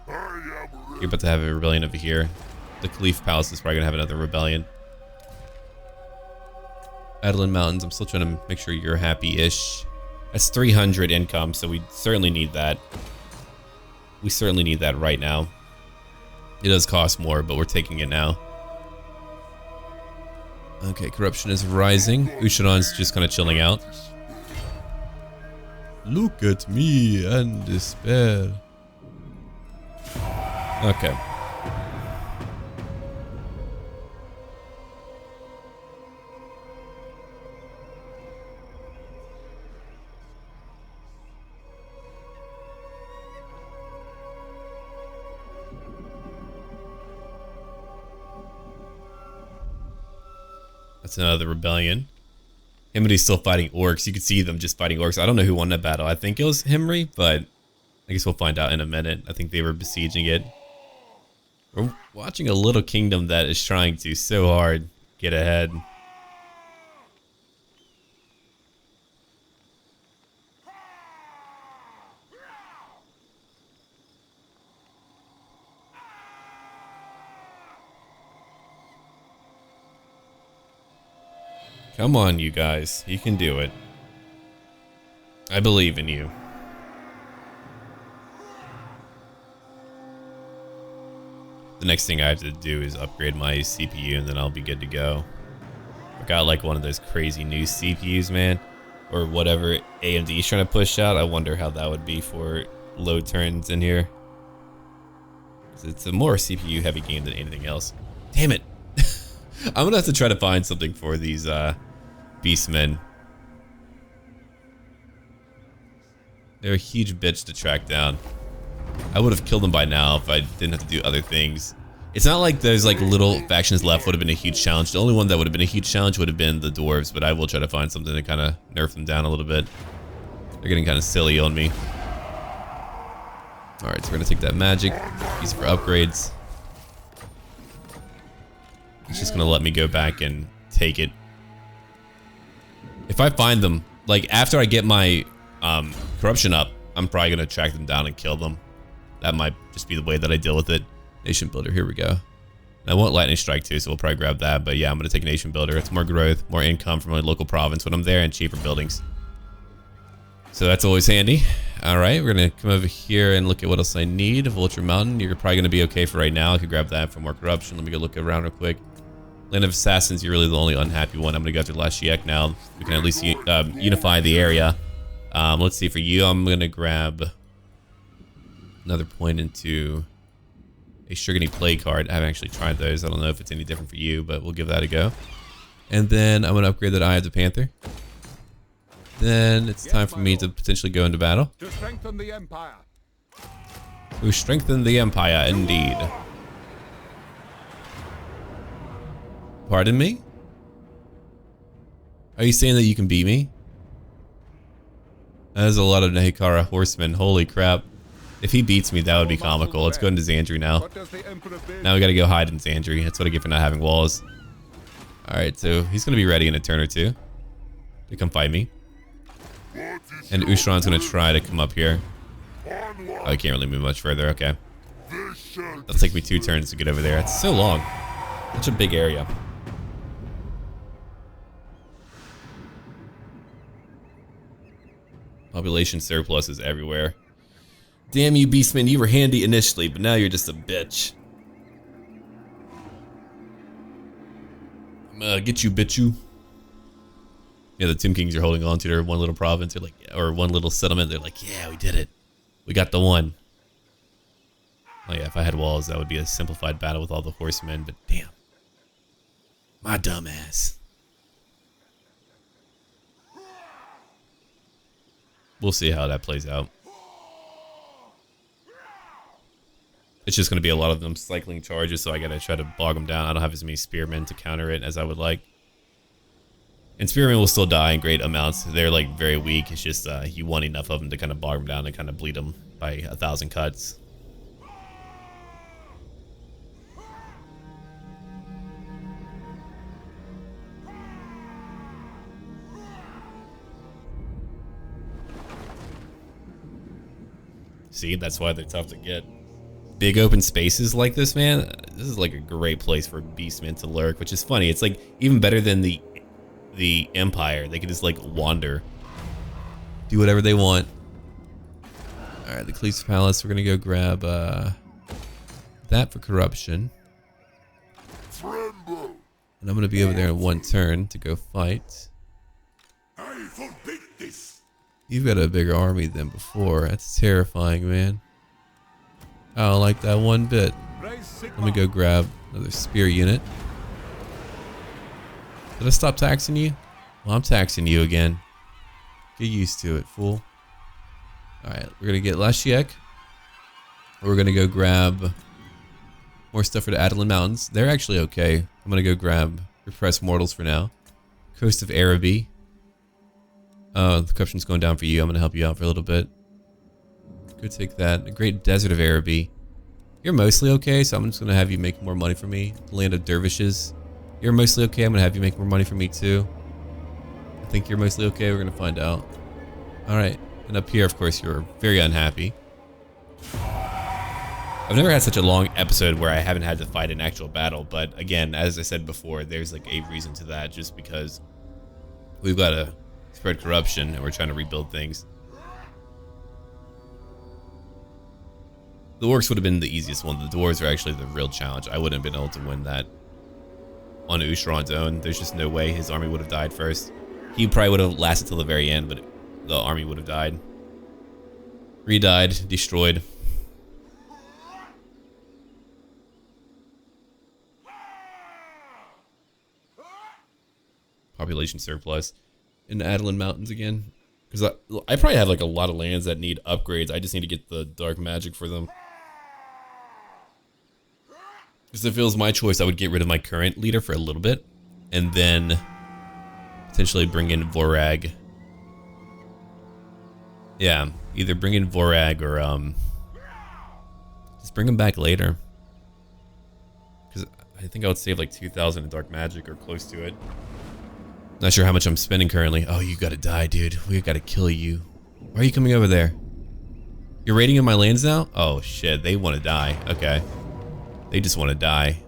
You're about to have a rebellion over here. The Callisto Palace is probably gonna have another rebellion. Adeline Mountains, I'm still trying to make sure you're happy-ish. That's 300 income, so we certainly need that. We certainly need that right now. It does cost more, but we're taking it now. Okay, corruption is rising. Ushoran's just kind of chilling out. Look at me and despair. Okay. That's another rebellion. Himri's still fighting orcs. You can see them just fighting orcs. I don't know who won that battle. I think it was Himri, but I guess we'll find out in a minute. I think they were besieging it. We're watching a little kingdom that is trying to so hard get ahead. Come on, you guys. You can do it. I believe in you. The next thing I have to do is upgrade my CPU, and then I'll be good to go. I got like one of those crazy new CPUs, man, or whatever AMD is trying to push out. I wonder how that would be for load turns in here. It's a more CPU heavy game than anything else. Damn it. I'm gonna have to try to find something for these beastmen. They're a huge bitch to track down. I would have killed them by now if I didn't have to do other things. It's not like there's like little factions left would have been a huge challenge. The only one that would have been a huge challenge would have been the dwarves, but I will try to find something to kind of nerf them down a little bit. They're getting kind of silly on me. Alright, so we're gonna take that magic, use it for upgrades. It's just gonna let me go back and take it. If I find them, like after I get my corruption up, I'm probably gonna track them down and kill them. That might just be the way that I deal with it. Nation builder, here we go. And I want lightning strike too, so we'll probably grab that. But yeah, I'm gonna take a nation builder. It's more growth, more income from my local province when I'm there, and cheaper buildings. So that's always handy. All right, we're gonna come over here and look at what else I need. Vulture Mountain, you're probably gonna be okay for right now. I could grab that for more corruption. Let me go look around real quick. Land of Assassins, you're really the only unhappy one. I'm gonna go after Lashiek now. We can at least unify the area. Let's see, for you, I'm gonna grab another point into a Strygos play card. I haven't actually tried those. I don't know if it's any different for you, but we'll give that a go. And then I'm gonna upgrade that Eye of the Panther. Then it's time for me to potentially go into battle. To strengthen the Empire. To strengthen the Empire, indeed. Pardon me? Are you saying that you can beat me? That is a lot of Nahikara horsemen. Holy crap. If he beats me, that would be comical. Let's go into Xandri now. Now we gotta go hide in Xandri. That's what I get for not having walls. Alright, so he's gonna be ready in a turn or two to come fight me. And Ushoran's gonna try to come up here. Oh, I can't really move much further. Okay. That'll take me 2 turns to get over there. It's so long. Such a big area. Population surplus is everywhere. Damn you, Beastman. You were handy initially, but now you're just a bitch. Get you, bitch you. Yeah, the Tomb Kings are holding on to their one little province, or like, or one little settlement. They're like, yeah, we did it. We got the one. Oh yeah, if I had walls, that would be a simplified battle with all the horsemen, but damn. My dumb ass. We'll see how that plays out. It's just going to be a lot of them cycling charges, so I got to try to bog them down. I don't have as many spearmen to counter it as I would like. And spearmen will still die in great amounts. They're like very weak. It's just you want enough of them to kind of bog them down and kind of bleed them by 1,000 cuts. See, that's why they're tough to get. Big open spaces like this, man, this is like a great place for beastmen to lurk, which is funny. It's like even better than the Empire. They can just like wander, do whatever they want. All right, the Callisto Palace. We're gonna go grab that for corruption, and I'm gonna be over there in 1 turn to go fight. You've got a bigger army than before. That's terrifying, man. I don't like that one bit. Let me go grab another spear unit. Did I stop taxing you? Well, I'm taxing you again. Get used to it, fool. Alright, we're gonna get Lashiek. We're gonna go grab more stuff for the Adelan Mountains. They're actually okay. I'm gonna go grab Repressed Mortals for now. Coast of Araby. The corruption's going down for you. I'm gonna help you out for a little bit. Go take that. The Great Desert of Araby. You're mostly okay, so I'm just gonna have you make more money for me. Land of Dervishes. You're mostly okay. I'm gonna have you make more money for me too. I think you're mostly okay. We're gonna find out. All right. And up here, of course, you're very unhappy. I've never had such a long episode where I haven't had to fight an actual battle, but again, as I said before, there's like a reason to that, just because we've got to spread corruption and we're trying to rebuild things. The orcs would have been the easiest one. The dwarves are actually the real challenge. I wouldn't have been able to win that on Ushoran's own. There's just no way his army would have died first. He probably would have lasted till the very end, but the army would have died. Re-died, destroyed. Population surplus in the Adelan Mountains again. Because I probably have like a lot of lands that need upgrades. I just need to get the dark magic for them. Because if it was my choice, I would get rid of my current leader for a little bit. And then potentially bring in Vorag. Yeah, either bring in Vorag or just bring him back later. Because I think I would save like 2,000 in dark magic or close to it. Not sure how much I'm spending currently. Oh, you gotta die, dude. We gotta kill you. Why are you coming over there? You're raiding in my lands now? Oh shit, they want to die. Okay. They just want to die.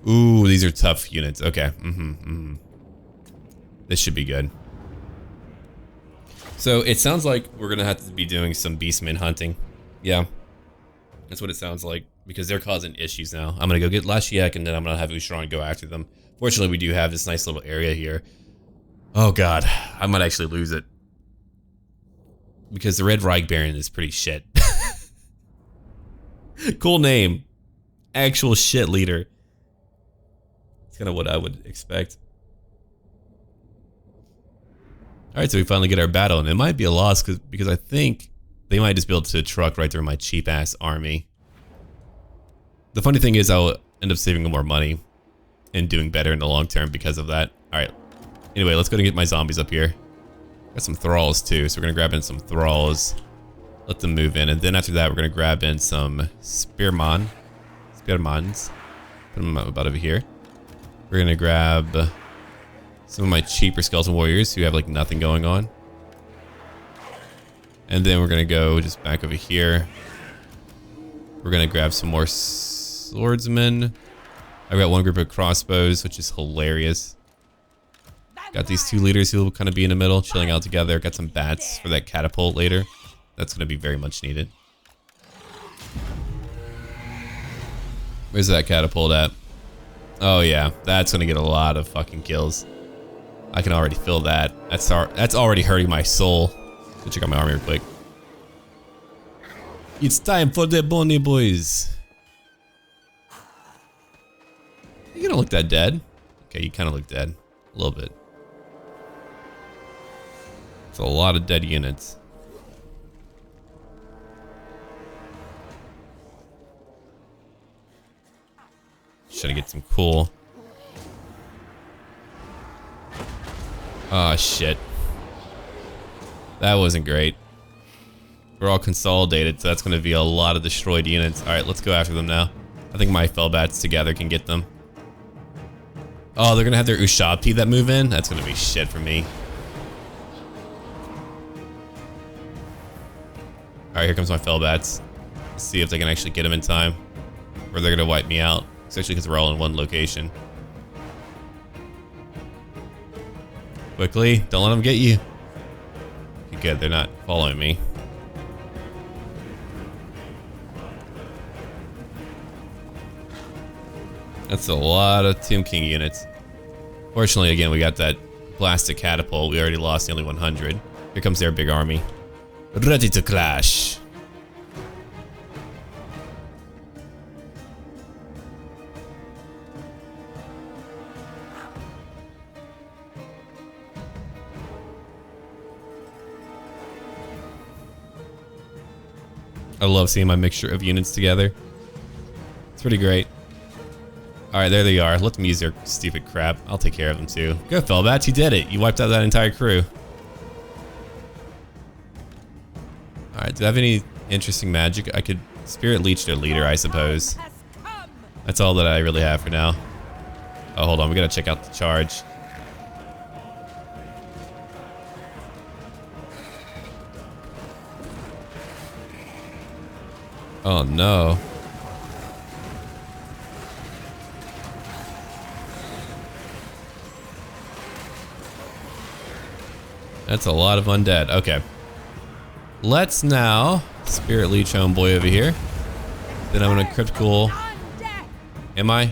Ooh, these are tough units. Okay. This should be good. So it sounds like we're gonna have to be doing some beastmen hunting. Yeah. That's what it sounds like. Because they're causing issues now. I'm gonna go get Lashiek and then I'm gonna have Ushoran go after them. Fortunately, we do have this nice little area here. Oh god, I might actually lose it. Because the Red Reich Baron is pretty shit. Cool name. Actual shit leader. It's kind of what I would expect. Alright, so we finally get our battle, and it might be a loss because I think they might just be able to truck right through my cheap-ass army. The funny thing is I'll end up saving more money and doing better in the long term because of that. Alright. Anyway, let's go and get my zombies up here. Got some thralls too, so we're gonna grab in some thralls. Let them move in, and then after that we're gonna grab in some spearmans. Put them about over here. We're gonna grab some of my cheaper skeleton warriors who have like nothing going on. And then we're gonna go just back over here. We're gonna grab some more swordsmen. I've got one group of crossbows, which is hilarious. Got these two leaders who will kind of be in the middle, chilling out together. Got some bats for that catapult later. That's going to be very much needed. Where's that catapult at? Oh yeah, that's going to get a lot of fucking kills. I can already feel that. That's already hurting my soul. Go check out my army real quick. It's time for the Bonnie boys. You don't look that dead. Okay, you kind of look dead. A little bit. It's a lot of dead units. Just trying to get some cool. Oh shit. That wasn't great. We're all consolidated, so that's going to be a lot of destroyed units. Alright, let's go after them now. I think my Felbats together can get them. Oh, they're gonna have their Ushabti that move in? That's gonna be shit for me. Alright, here comes my Felbats. Let's see if they can actually get them in time. Or they're gonna wipe me out. Especially because we're all in one location. Quickly, don't let them get you. Okay, good, they're not following me. That's a lot of Tomb King units. Fortunately, again, we got that plastic catapult. We already lost nearly 100. Here comes their big army. Ready to clash. I love seeing my mixture of units together. It's pretty great. Alright, there they are. Let them use their stupid crap. I'll take care of them too. Go, Felbats, you did it. You wiped out that entire crew. Alright, do I have any interesting magic? I could Spirit Leech their leader, I suppose. That's all that I really have for now. Oh, hold on. We gotta check out the charge. Oh, no. That's a lot of undead. Okay. Let's now Spirit Leech homeboy over here. Then I'm gonna critical. Am I?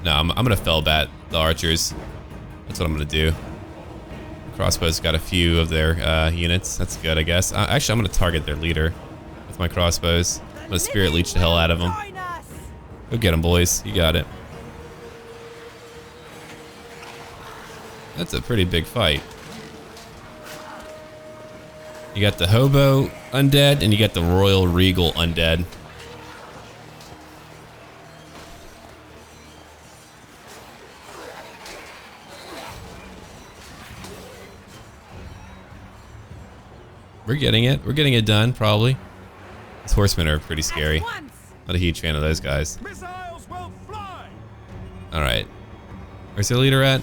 No, I'm gonna fell bat the archers. That's what I'm gonna do. Crossbows got a few of their units. That's good, I guess. Actually, I'm gonna target their leader with my crossbows. I'm gonna spirit leech the hell out of them. Go get them, boys. You got it. That's a pretty big fight. You got the hobo undead and you got the royal regal undead. We're getting it. We're getting it done, probably. These horsemen are pretty scary. Not a huge fan of those guys. Alright. Where's their leader at?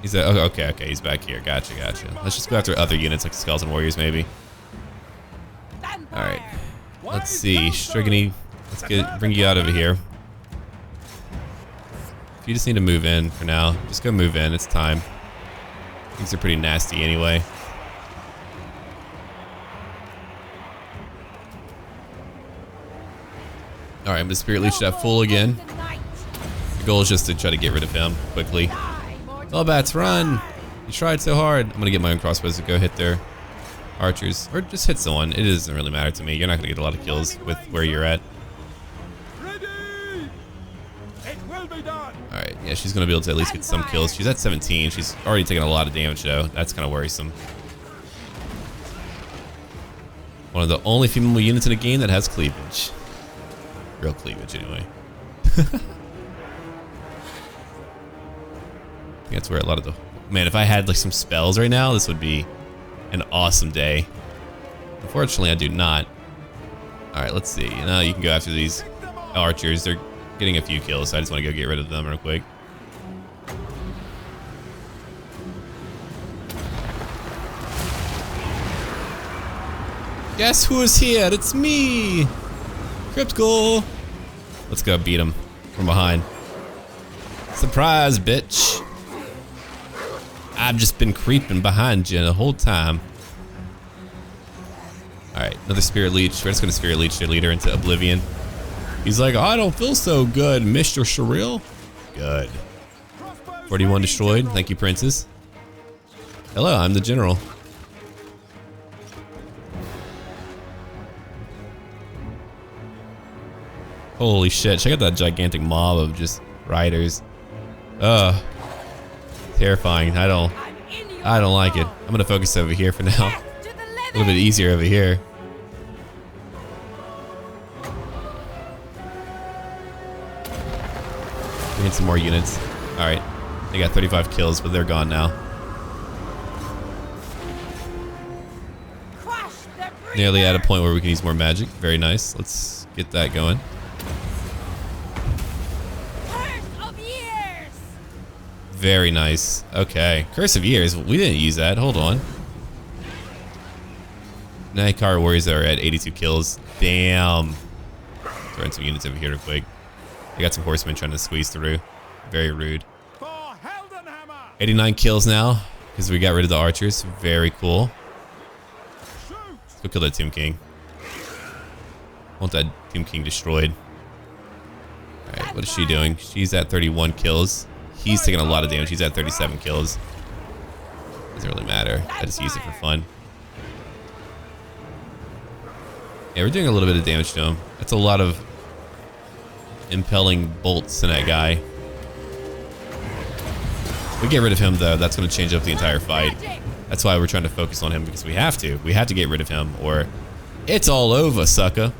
He's at, okay, he's back here. Gotcha. Let's just go after other units like skeleton warriors, maybe. Alright. Let's see. Strygony, bring you out over here. If you just need to move in for now, just go move in. It's time. Things are pretty nasty anyway. Alright, I'm gonna spirit leech that full again. The goal is just to try to get rid of him quickly. Bellbats, run! You tried so hard. I'm gonna get my own crossbows to go hit their archers. Or just hit someone. It doesn't really matter to me. You're not gonna get a lot of kills with where you're at. Alright, yeah, she's gonna be able to at least get some kills. She's at 17. She's already taken a lot of damage though. That's kind of worrisome. One of the only female units in the game that has cleavage. Real cleavage, anyway. That's where a lot of the... Man, if I had like some spells right now, this would be an awesome day. Unfortunately, I do not. Alright, let's see. Now you can go after these archers. They're getting a few kills, so I just want to go get rid of them real quick. Guess who's here? It's me! Critical! Let's go beat him from behind. Surprise, bitch! I've just been creeping behind you the whole time. Alright, another spirit leech. We're just gonna spirit leech their leader into oblivion. He's like, I don't feel so good, Mr. Surreal. Good. 41 destroyed. Thank you, princess. Hello, I'm the general. Holy shit, check out that gigantic mob of just riders. Ugh. Terrifying. I don't like it. I'm gonna focus over here for now. A little bit easier over here. We need some more units. Alright. They got 35 kills, but they're gone now. Nearly at a point where we can use more magic. Very nice. Let's get that going. Very nice. Okay. Curse of Years. We didn't use that. Hold on. Nightcar Warriors are at 82 kills. Damn. Throwing some units over here real quick. I got some horsemen trying to squeeze through. Very rude. 89 kills now because we got rid of the archers. Very cool. Let's go kill that Tomb King. I want that Tomb King destroyed. Alright, what is she doing? She's at 31 kills. He's taking a lot of damage. He's at 37 kills. Doesn't really matter. I just use it for fun. Yeah, we're doing a little bit of damage to him. That's a lot of impelling bolts in that guy. We get rid of him though, that's going to change up the entire fight. That's why we're trying to focus on him, because we have to. We have to get rid of him or it's all over, sucker.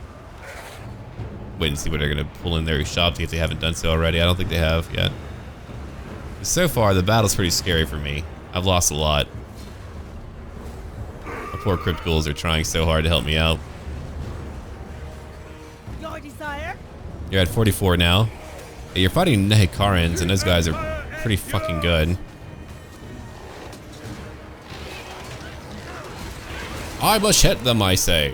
Wait and see what they're going to pull in their shop if they haven't done so already. I don't think they have yet. So far, the battle's pretty scary for me. I've lost a lot. My poor criticals are trying so hard to help me out. Your desire? You're at 44 now. Yeah, you're fighting Nehikarans, and those guys are pretty fucking good. I must hit them, I say.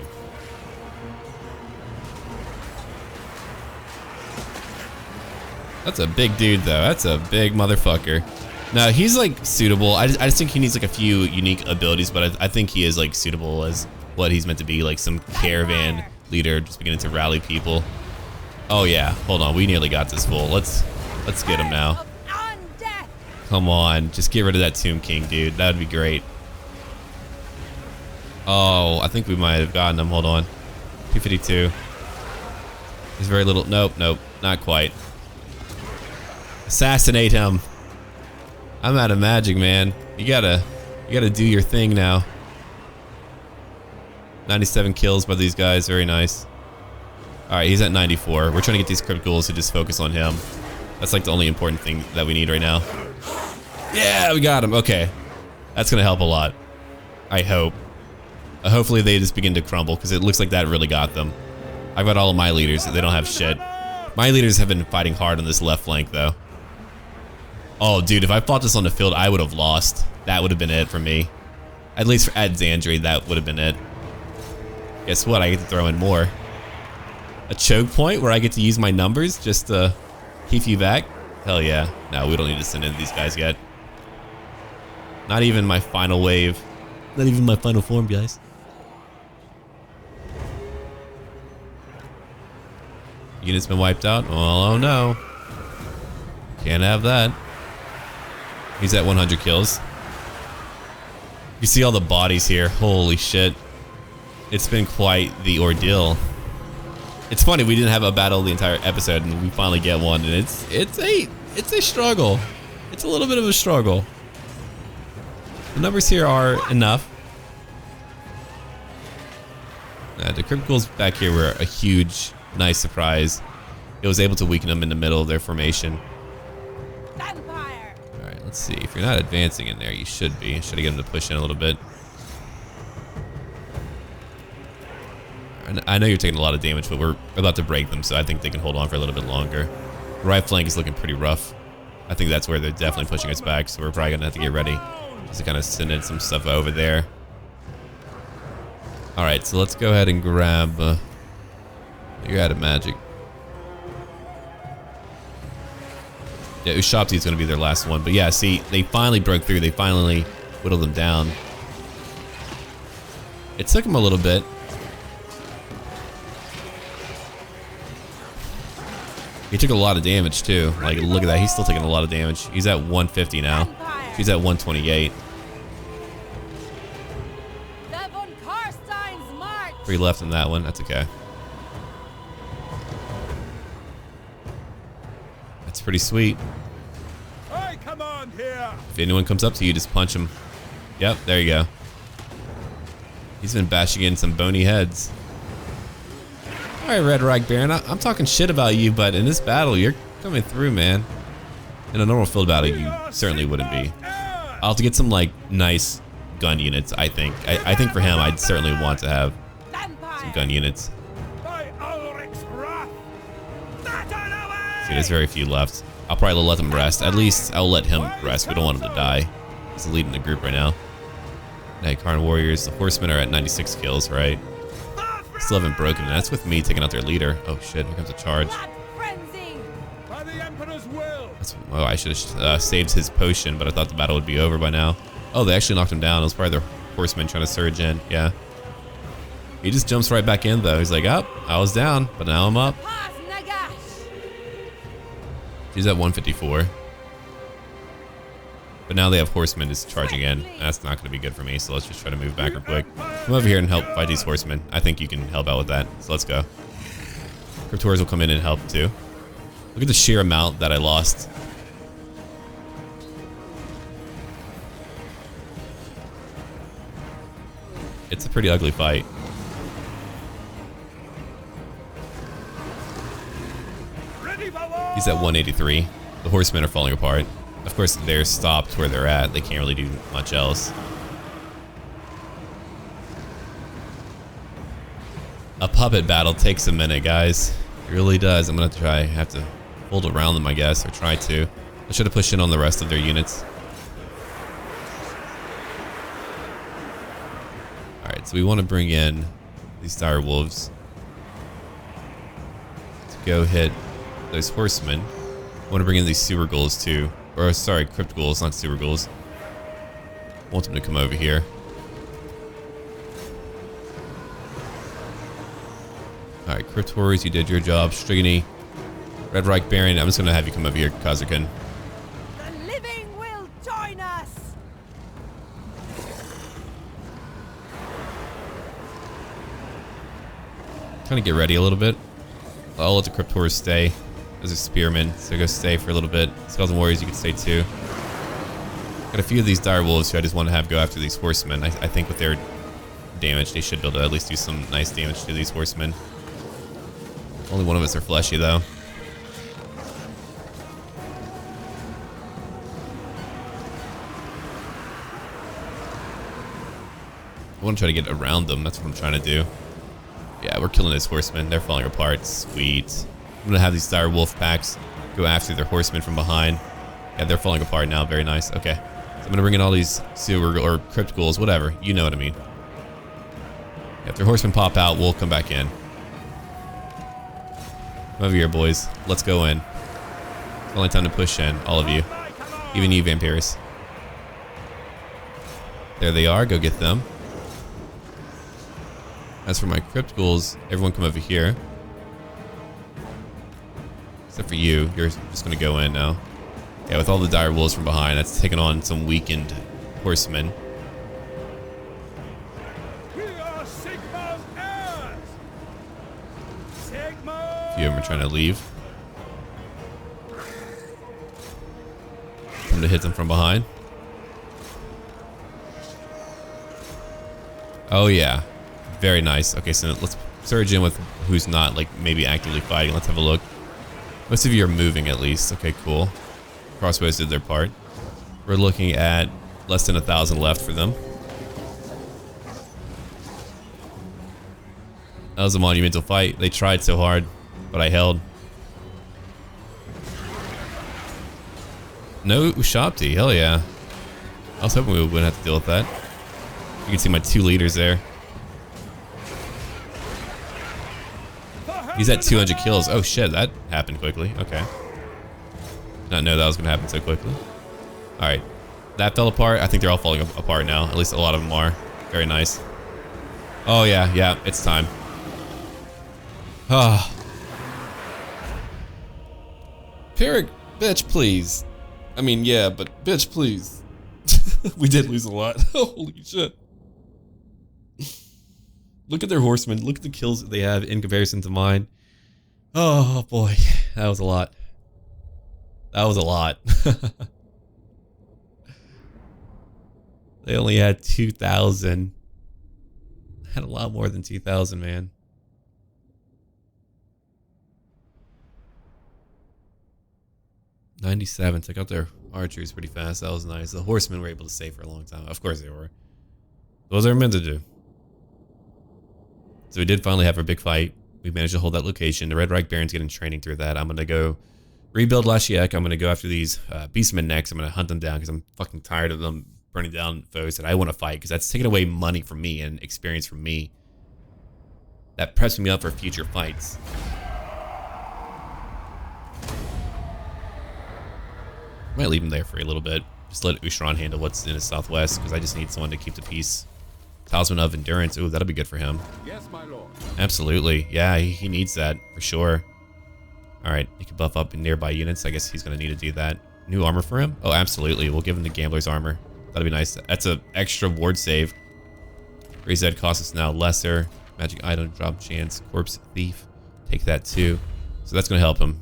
That's a big dude, though. That's a big motherfucker. No, he's like suitable. I just think he needs like a few unique abilities, but I think he is like suitable as what he's meant to be, like some caravan leader, just beginning to rally people. Oh yeah, hold on. We nearly got this fool. Let's get him now. Come on, just get rid of that Tomb King, dude. That'd be great. Oh, I think we might have gotten him. Hold on. 252. There's very little. Nope, not quite. Assassinate him. I'm out of magic, man. You gotta do your thing now. 97 kills by these guys. Very nice. All right, he's at 94. We're trying to get these crypt ghouls to just focus on him. That's like the only important thing that we need right now. Yeah, we got him. Okay, that's gonna help a lot. I hope. Hopefully they just begin to crumble because it looks like that really got them. I've got all of my leaders. They don't have shit. My leaders have been fighting hard on this left flank though. Oh, dude, if I fought this on the field, I would have lost. That would have been it for me. At least at Xandri, that would have been it. Guess what? I get to throw in more. A choke point where I get to use my numbers just to keep you back? Hell yeah. No, we don't need to send in these guys yet. Not even my final wave. Not even my final form, guys. Unit's been wiped out? Oh no. Can't have that. He's at 100 kills. You see all the bodies here. Holy shit. It's been quite the ordeal. It's funny, we didn't have a battle the entire episode and we finally get one, and it's a struggle. It's a little bit of a struggle. The numbers here are enough. The crypt ghouls back here were a huge, nice surprise. It was able to weaken them in the middle of their formation. Vampire. All right, let's see. If you're not advancing in there, you should be. Should I get them to push in a little bit? I know you're taking a lot of damage, but we're about to break them, so I think they can hold on for a little bit longer. The right flank is looking pretty rough. I think that's where they're definitely pushing us back, so we're probably gonna have to get ready just to kind of send in some stuff over there. All right, so let's go ahead and grab. You're out of magic. Yeah, Ushopti is gonna be their last one, but yeah, see, they finally broke through. They finally whittled them down. It took them a little bit. He took a lot of damage too. Like, look at that. He's still taking a lot of damage. He's at 150 now. He's at 128. 3 left in that one. That's okay. That's pretty sweet. Hey, come on here. If anyone comes up to you, just punch him. Yep, there you go. He's been bashing in some bony heads. All right, Red Rag Baron, I'm talking shit about you, but in this battle, you're coming through, man. In a normal field battle, you certainly wouldn't be. I'll have to get some, like, nice gun units, I think. I think for him, I'd certainly want to have some gun units. See, there's very few left. I'll probably let them rest. At least I'll let him rest. We don't want him to die. He's leading the group right now. Hey, Karn Warriors, the Horsemen are at 96 kills, right? Still haven't broken. That's with me taking out their leader. Oh shit, here comes a charge. That's, oh, I should have saved his potion, but I thought the battle would be over by now. Oh, they actually knocked him down. It was probably their horsemen trying to surge in. Yeah. He just jumps right back in though. He's like, oh, I was down, but now I'm up. He's at 154. But now they have horsemen just charging in. That's not going to be good for me, so let's just try to move back real quick. Come over here and help fight these horsemen. I think you can help out with that, so let's go. Cryptors will come in and help too. Look at the sheer amount that I lost. It's a pretty ugly fight. He's at 183. The horsemen are falling apart. Of course, they're stopped where they're at. They can't really do much else. A puppet battle takes a minute, guys. It really does. I'm gonna have to hold around them, I guess, or try to. I should have pushed in on the rest of their units. Alright, so we want to bring in these dire wolves to go hit those horsemen. I want to bring in these sewer ghouls too. Or sorry, crypt ghouls, not sewer ghouls. I want them to come over here. Alright, crypt warriors, you did your job. Strygony, Red Reich Baron, I'm just gonna have you come over here, Kazurkan. The living will join us. Trying to get ready a little bit. I'll let the Cryptors stay as a spearman, so go stay for a little bit. Skeleton Warriors, you can stay too. Got a few of these dire wolves who I just want to have go after these horsemen. I think with their damage, they should be able to at least do some nice damage to these horsemen. Only one of us are fleshy though. I want to try to get around them. That's what I'm trying to do. Yeah, we're killing these horsemen. They're falling apart. Sweet. I'm going to have these dire wolf packs go after their horsemen from behind. Yeah, they're falling apart now. Very nice. Okay. So I'm going to bring in all these sewer or crypt ghouls, whatever. You know what I mean. If their horsemen pop out, we'll come back in. Come over here, boys. Let's go in. It's only time to push in, all of you. Even you, vampires. There they are. Go get them. As for my crypt ghouls, everyone come over here. Except for you. You're just going to go in now. Yeah, with all the dire wolves from behind, that's taking on some weakened horsemen. We are Sigma's heirs. Sigma. A few of them are trying to leave. I'm going to hit them from behind. Oh, yeah. Very nice. Okay, so let's surge in with who's not, like, maybe actively fighting. Let's have a look. Most of you are moving, at least. Okay, cool. Crossbows did their part. We're looking at less than 1,000 left for them. That was a monumental fight. They tried so hard, but I held. No Ushabti. Hell yeah. I was hoping we wouldn't have to deal with that. You can see my 2 leaders there. He's at 200 kills. Oh shit, that happened quickly. Okay. Did not know that was going to happen so quickly. Alright. That fell apart. I think they're all falling apart now. At least a lot of them are. Very nice. Oh yeah, yeah, it's time. Ah. Pyrrhic, bitch, please. I mean, yeah, but bitch, please. We did lose a lot. Holy shit. Look at their horsemen. Look at the kills that they have in comparison to mine. Oh boy, that was a lot. That was a lot. They only had 2,000. Had a lot more than 2,000, man. '97. Took out their archers pretty fast. That was nice. The horsemen were able to stay for a long time. Of course they were. Those are meant to do. So we did finally have our big fight. We managed to hold that location. The Red Reich Baron's getting training through that. I'm going to go rebuild Lashiek. I'm going to go after these beastmen next. I'm going to hunt them down because I'm fucking tired of them burning down foes that I want to fight, because that's taking away money from me and experience from me. That preps me up for future fights. Might leave him there for a little bit. Just let Ushoran handle what's in his southwest, because I just need someone to keep the peace. Talisman of Endurance. Ooh, that'll be good for him. Yes, my lord. Absolutely. Yeah, he needs that for sure. Alright, he can buff up in nearby units. I guess he's going to need to do that. New armor for him? Oh, absolutely. We'll give him the Gambler's armor. That'll be nice. That's an extra ward save. Reset costs us now lesser. Magic item drop chance. Corpse Thief. Take that too. So that's going to help him.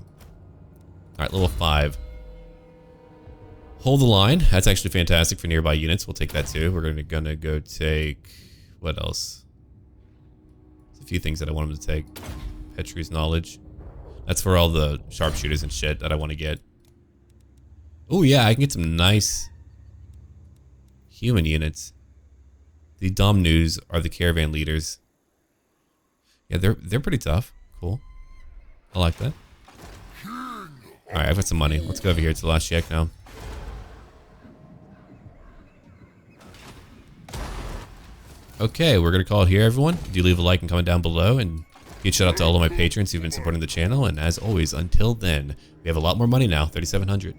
Alright, level 5. Hold the line. That's actually fantastic for nearby units. We'll take that too. We're gonna go take... What else? There's a few things that I want him to take. Petru's Knowledge. That's for all the sharpshooters and shit that I want to get. Oh yeah, I can get some nice human units. The Domnus are the caravan leaders. Yeah, they're pretty tough. Cool. I like that. Alright, I've got some money. Let's go over here to the last check now. Okay, we're going to call it here, everyone. Do leave a like and comment down below, and huge shout out to all of my patrons who've been supporting the channel. And as always, until then, we have a lot more money now, 3,700.